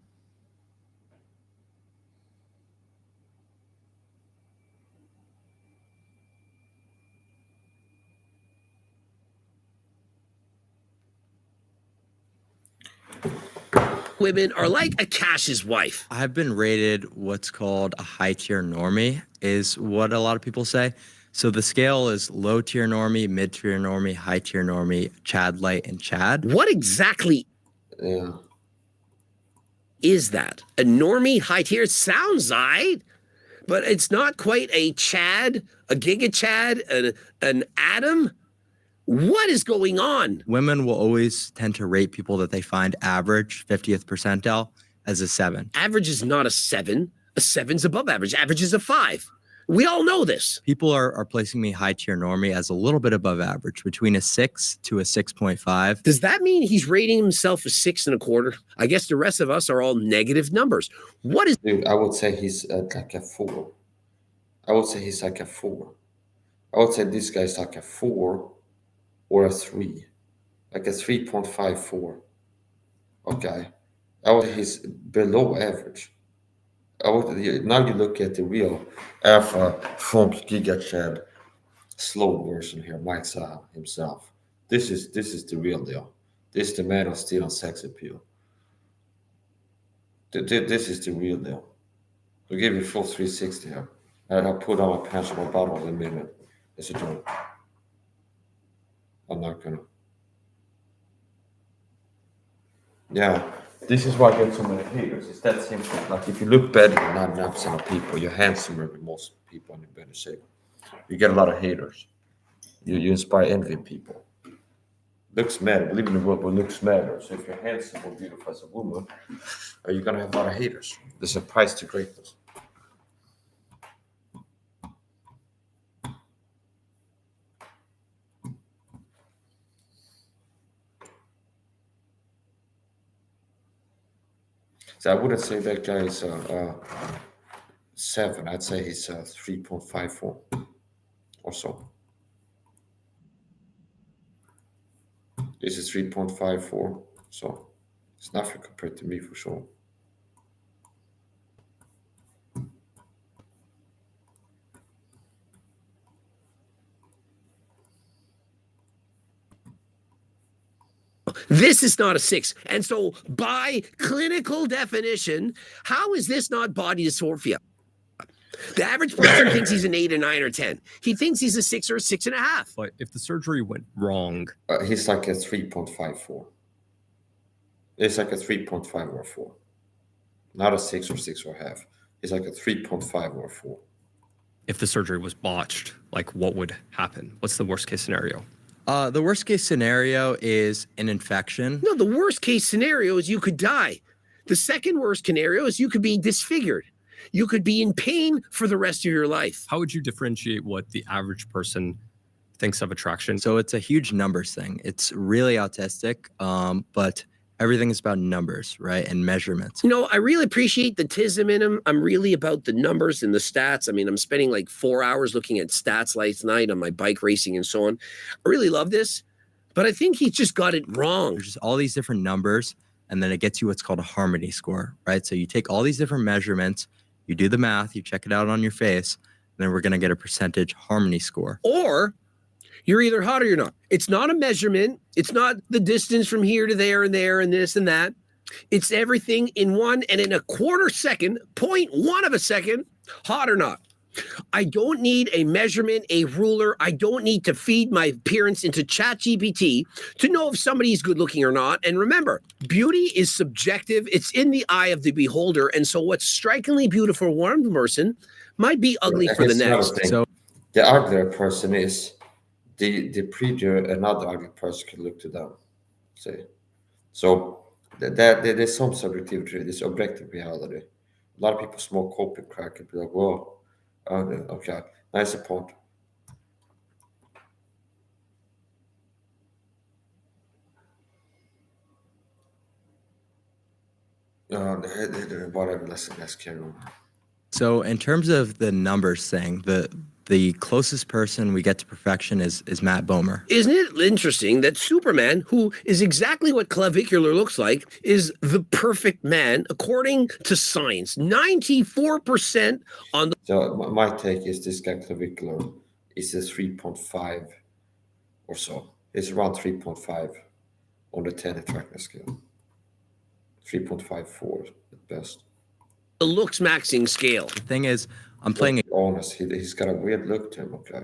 women are like a Cash's wife. I've been rated what's called a high tier normie, is what a lot of people say. So the scale is low tier normie, mid tier normie, high tier normie, Chad light, and Chad. What exactly Yeah. is that? A normie high tier sounds right, but it's not quite a Chad, a Giga Chad, an Adam. What is going on? Women will always tend to rate people that they find average, 50th percentile, as a 7. Average is not a 7. A 7's above average. Average is a 5. We all know this. People are placing me high tier normie as a little bit above average, between a 6 to a 6.5. Does that mean he's rating himself a 6.25? I guess the rest of us are all negative numbers. What is Dude, I would say he's like a 4. I would say he's like a 4. I would say this guy's like a 4 or a 3. Like a 3.54. Okay. I would say he's below average. Now you look at the real Alpha Funk Giga Chad slow version here, Mike Saab himself. This is the real deal. This is the man of steel and sex appeal. This is the real deal. I'll give you full 360 here. And I'll put on my pants and my bottle in a minute. It's a joke. I'm not gonna. Yeah, this is why I get so many haters. It's that simple. Like if you look better than 99% of people, you're handsomer than most people in better shape. You get a lot of haters. You inspire envy in people. Looks matter. We live in a world where looks matter. So if you're handsome or beautiful as a woman, are you gonna have a lot of haters? There's a price to greatness. So I wouldn't say that guy is a 7. I'd say he's a 3.54 or so. This is 3.54, so it's nothing compared to me for sure. This is not a 6. And so by clinical definition, how is this not body dysmorphia? The average person thinks he's an 8, a 9, or 10. He thinks he's a 6 or a 6.5. But if the surgery went wrong, He's like a 3.54. It's like a 3.5 or 4. Not a 6 or 6.5. It's like a 3.5 or 4. if the surgery was botched, like what would happen? What's the worst case scenario? The worst case scenario is an infection. No, the worst case scenario is you could die. The second worst scenario is you could be disfigured. You could be in pain for the rest of your life. How would you differentiate what the average person thinks of attraction? So it's a huge numbers thing. It's really autistic, but everything is about numbers, right? And measurements. You know, I really appreciate the tism in him. I'm really about the numbers and the stats. I mean, I'm spending like 4 hours looking at stats last night on my bike racing and so on. I really love this, but I think he's just got it wrong. There's just all these different numbers, and then it gets you what's called a harmony score, right? So you take all these different measurements, you do the math, you check it out on your face, and then we're going to get a percentage harmony score. Or you're either hot or you're not. It's not a measurement. It's not the distance from here to there and this and that. It's everything in one and in a quarter second, 0.1 of a second, hot or not. I don't need a measurement, a ruler. I don't need to feed my appearance into ChatGPT to know if somebody's good looking or not. And remember, beauty is subjective. It's in the eye of the beholder. And so what's strikingly beautiful for one person might be ugly for the next. So the uglier person is the prettier another ugly person can look to them. See, so there's some subjectivity. This objective reality. A lot of people smoke coke and crack and be like, "Whoa, okay, nice point." Whatever. Let's carry on. So in terms of the numbers thing, the closest person we get to perfection is Matt Bomer. Isn't it interesting that Superman, who is exactly what clavicular looks like, is the perfect man according to science? 94% on the... So my take is this guy clavicular is a 3.5 or so. It's around 3.5 on the 10 attractiveness scale. 3.54 at best. the looks maxing scale. The thing is, I'm playing Honest, he's got a weird look to him, okay?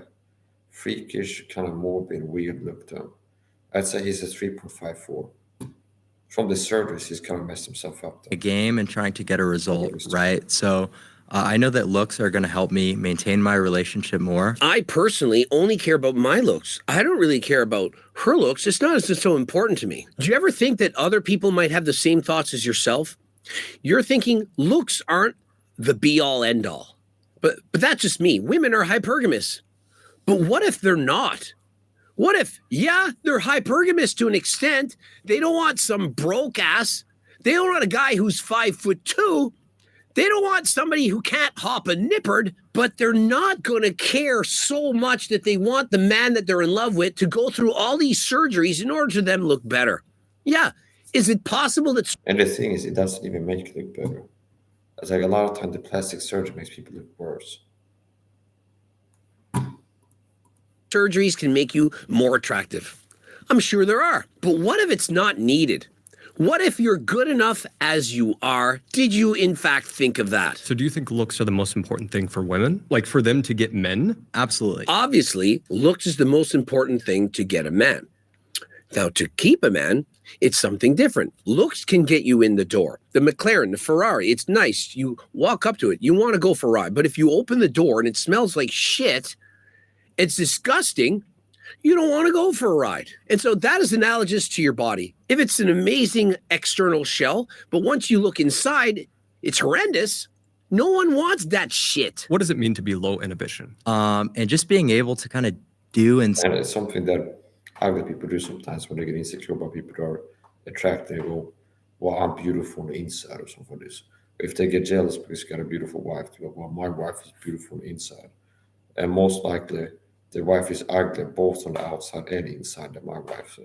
Freakish, kind of morbid, weird look to him. I'd say he's a 3.54. From the surgeries, he's kind of messed himself up. a game and trying to get a result, right? So I know that looks are going to help me maintain my relationship more. I personally only care about my looks. I don't really care about her looks. It's not as so important to me. Do you ever think that other people might have the same thoughts as yourself? You're thinking looks aren't the be-all, end-all. But that's just me. Women are hypergamous. But what if they're not? What if, yeah, they're hypergamous to an extent. They don't want some broke ass. They don't want a guy who's 5'2". They don't want somebody who can't hop a nippard, but they're not going to care so much that they want the man that they're in love with to go through all these surgeries in order to them look better. Yeah. Is it possible that... And the thing is, it doesn't even make you look better. It's like a lot of time the plastic surgery makes people look worse. surgeries can make you more attractive? I'm sure there are. But what if it's not needed? What if you're good enough as you are? Did you, in fact, think of that? So do you think looks are the most important thing for women? Like for them to get men? Absolutely. Obviously, looks is the most important thing to get a man. Now, to keep a man, it's something different. Looks can get you in the door. The McLaren, the Ferrari, it's nice. You walk up to it. You want to go for a ride. But if you open the door and it smells like shit, it's disgusting, you don't want to go for a ride. And so that is analogous to your body. If it's an amazing external shell, but once you look inside, it's horrendous. No one wants that shit. What does it mean to be low inhibition? And just being able to kind of do and And it's something that ugly people do sometimes when they get insecure about people that are attractive or well, I'm beautiful on the inside or something like this. If they get jealous because you got a beautiful wife, they go, well, my wife is beautiful on the inside. And most likely, the wife is ugly both on the outside and inside of my wife. So,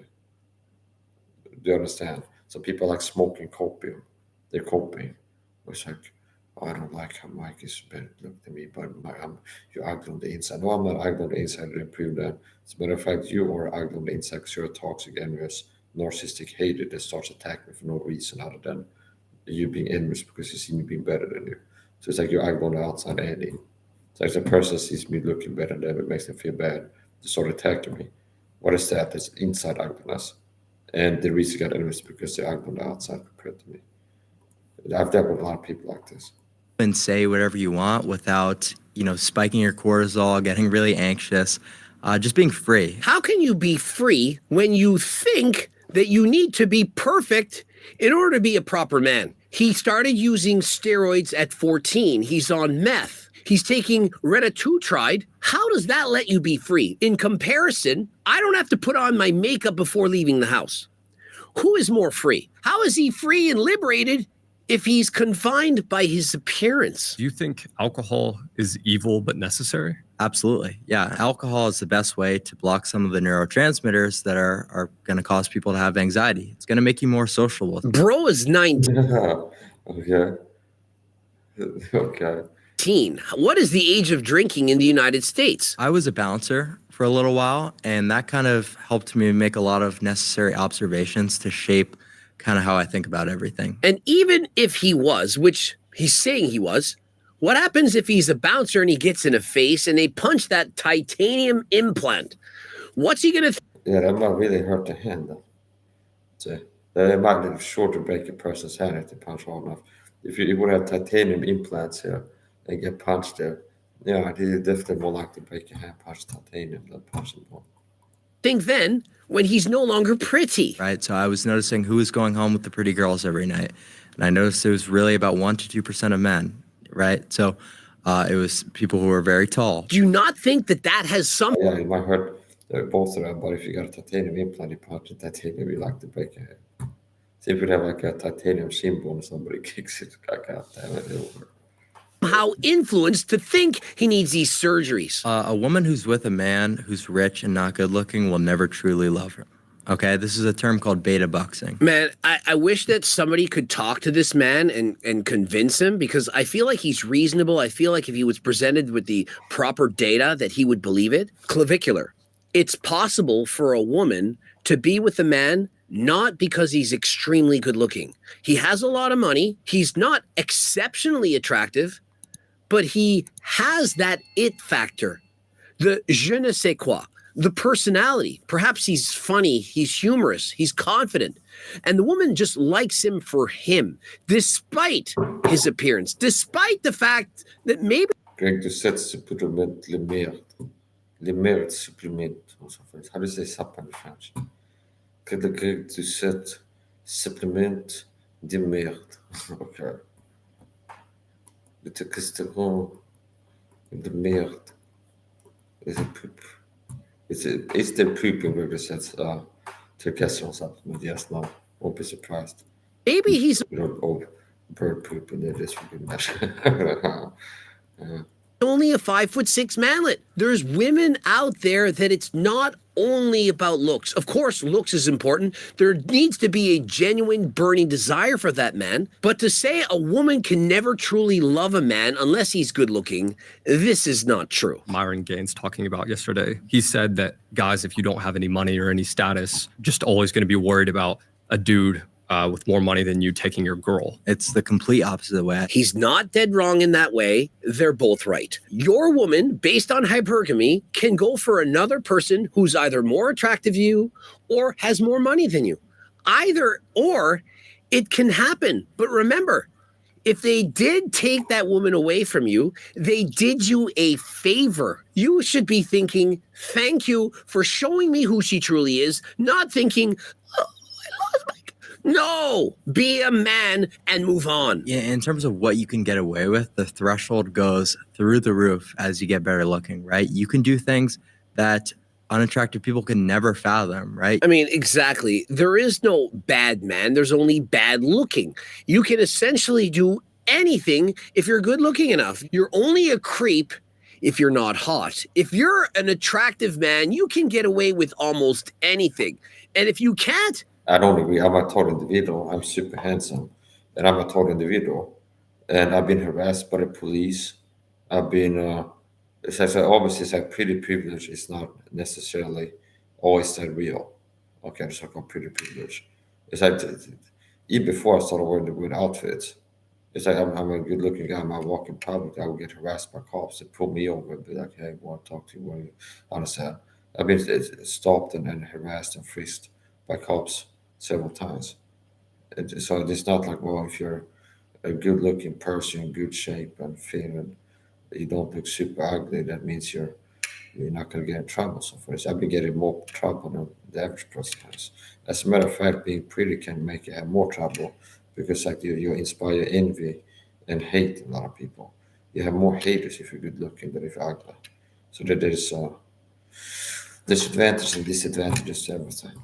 do you understand? So people like smoking copium. They're copying. It's like, oh, I don't like how Mike is better look at me, but you're ugly on the inside. No, I'm not ugly on the inside to improve that. As a matter of fact, you are ugly on the inside because you're a toxic, envious, narcissistic hater that starts attacking me for no reason other than you being envious because you see me being better than you. So it's like you're ugly on the outside and in. It's like the person sees me looking better than them, it makes them feel bad. They start attacking me. What is that? It's inside ugliness. And the reason I got envious is because they're ugly on the outside compared to me. I've dealt with a lot of people like this. And say whatever you want without, spiking your cortisol, getting really anxious, just being free. How can you be free when you think that you need to be perfect in order to be a proper man? He started using steroids at 14. He's on meth. He's taking retatrutide. How does that let you be free? In comparison, I don't have to put on my makeup before leaving the house. Who is more free? How is he free and liberated if he's confined by his appearance? Do you think alcohol is evil but necessary? Absolutely. Yeah. Alcohol is the best way to block some of the neurotransmitters that are going to cause people to have anxiety. It's going to make you more sociable. Bro is 19. Okay. Okay. What is the age of drinking in the United States? I was a bouncer for a little while, and that kind of helped me make a lot of necessary observations to shape kind of how I think about everything. And even if he was, which he's saying he was, what happens if he's a bouncer and he gets in a face and they punch that titanium implant? What's he going to Yeah, that might really hurt the hand. So, it might be sure to break a person's hand if they punch hard enough. If you would have titanium implants here and get punched there, yeah, it is definitely more likely to break your hand, punch titanium than punch them hard. think then when he's no longer pretty? Right. So I was noticing who was going home with the pretty girls every night. And I noticed it was really about 1% to 2% of men. Right. So it was people who were very tall. Do you not think that that has some? Yeah, it might hurt both of them, but if you got a titanium implant, you punch a titanium, you like to break your head. See if you have like a titanium shin bone, somebody kicks it, God damn it, it'll hurt. How influenced to think he needs these surgeries? A woman who's with a man who's rich and not good looking will never truly love her. Okay, this is a term called beta boxing. Man, I wish that somebody could talk to this man and convince him, because I feel like he's reasonable. I feel like if he was presented with the proper data that he would believe it. Clavicular. It's possible for a woman to be with a man not because he's extremely good looking. He has a lot of money. He's not exceptionally attractive, but he has that it factor, the je ne sais quoi, the personality. Perhaps he's funny, he's humorous, he's confident. And the woman just likes him for him, despite his appearance, despite the fact that maybe... Greg Doucette supplement les merdes supplement. How do you say supplement in French? Greg Doucette supplement de merde. Okay. Le testostérone de merde is a poop. Is the poop in Greg Doucette's question supplement? Yes, no. Won't be surprised. maybe he's We don't bird poop in there this would be much. only a 5'6" manlet. There's women out there that it's not only about looks. Of course, looks is important. There needs to be a genuine burning desire for that man. But to say a woman can never truly love a man unless he's good looking, this is not true. Myron Gaines talking about yesterday. He said that guys, if you don't have any money or any status, just always going to be worried about a dude with more money than you taking your girl. It's the complete opposite of the way. He's not dead wrong in that way. They're both right. Your woman, based on hypergamy, can go for another person who's either more attractive to you or has more money than you. Either or, it can happen. But remember, if they did take that woman away from you, they did you a favor. You should be thinking, thank you for showing me who she truly is, not thinking, oh, I lost my... No, be a man and move on. Yeah, in terms of what you can get away with, the threshold goes through the roof as you get better looking, right? You can do things that unattractive people can never fathom, right? I mean, exactly. There is no bad man. There's only bad looking. You can essentially do anything if you're good looking enough. You're only a creep if you're not hot. If you're an attractive man, you can get away with almost anything. And if you can't, I don't agree. I'm a tall individual. I'm super handsome, and I'm a tall individual. And I've been harassed by the police. I've been, obviously, it's like pretty privilege is not necessarily always that real. Okay, it's like a pretty privilege. It's like, even before I started wearing the good outfits, it's like I'm a good looking guy. I walk in public, I would get harassed by cops. They pull me over and be like, hey, I want to talk to you. What are you? Honestly, I've been stopped and harassed and frisked by cops several times. So it's not like, well, if you're a good looking person in good shape and thin and you don't look super ugly, that means you're not going to get in trouble. So for this, I've been getting more trouble than the average person has. As a matter of fact, being pretty can make you have more trouble because like you inspire envy and hate in a lot of people. You have more haters if you're good looking than if you're ugly. So there's disadvantages and disadvantages to everything.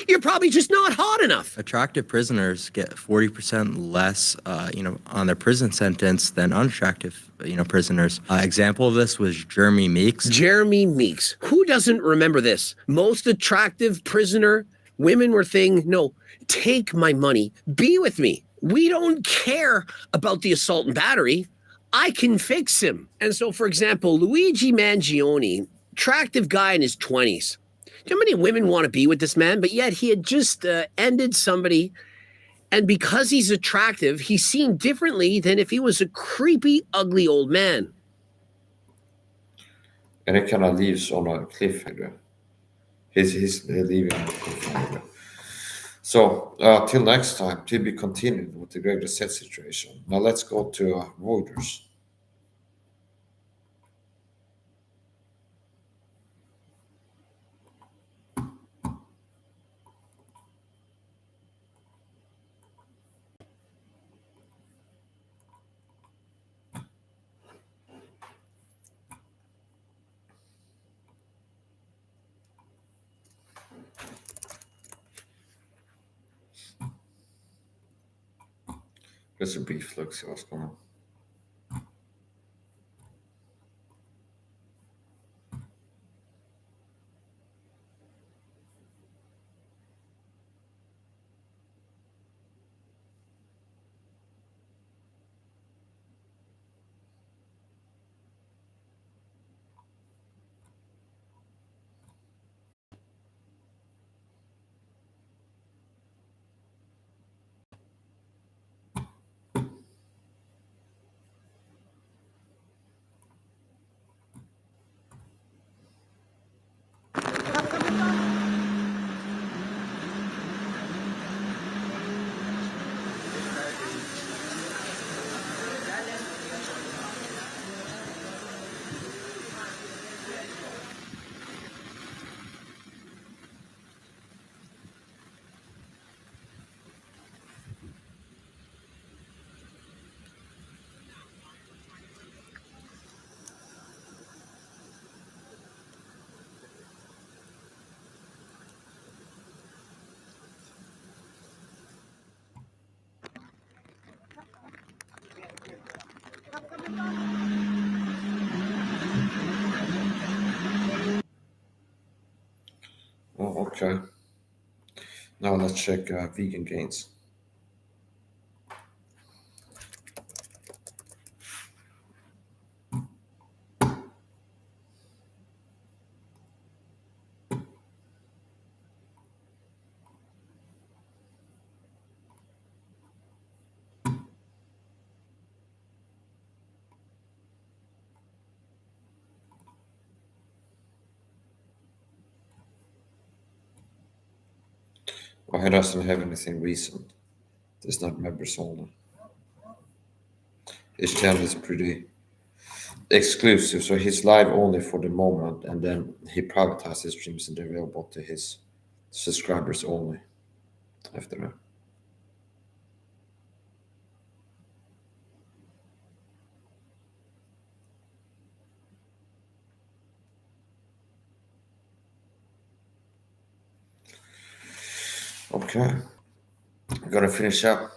you're probably just not hot enough. Attractive prisoners get 40% less, on their prison sentence than unattractive, prisoners. Example of this was Jeremy Meeks. Jeremy Meeks. Who doesn't remember this? Most attractive prisoner. Women were saying, no, take my money. Be with me. We don't care about the assault and battery. I can fix him. And so, for example, Luigi Mangione, attractive guy in his 20s. Do you know how many women want to be with this man? But yet he had just ended somebody. And because he's attractive, he's seen differently than if he was a creepy, ugly old man. And it kind of leaves on a cliffhanger. He's leaving on a cliffhanger. So till next time, to be continued with the Greg Doucette situation. Now let's go to Reuters. Just a brief look, see what's going on. Oh, okay. Now let's check vegan gains. Well, he doesn't have anything recent. It's not members only. His channel is pretty exclusive, so he's live only for the moment, and then he privatizes streams and they're available to his subscribers only after that. Okay. I'm gonna finish up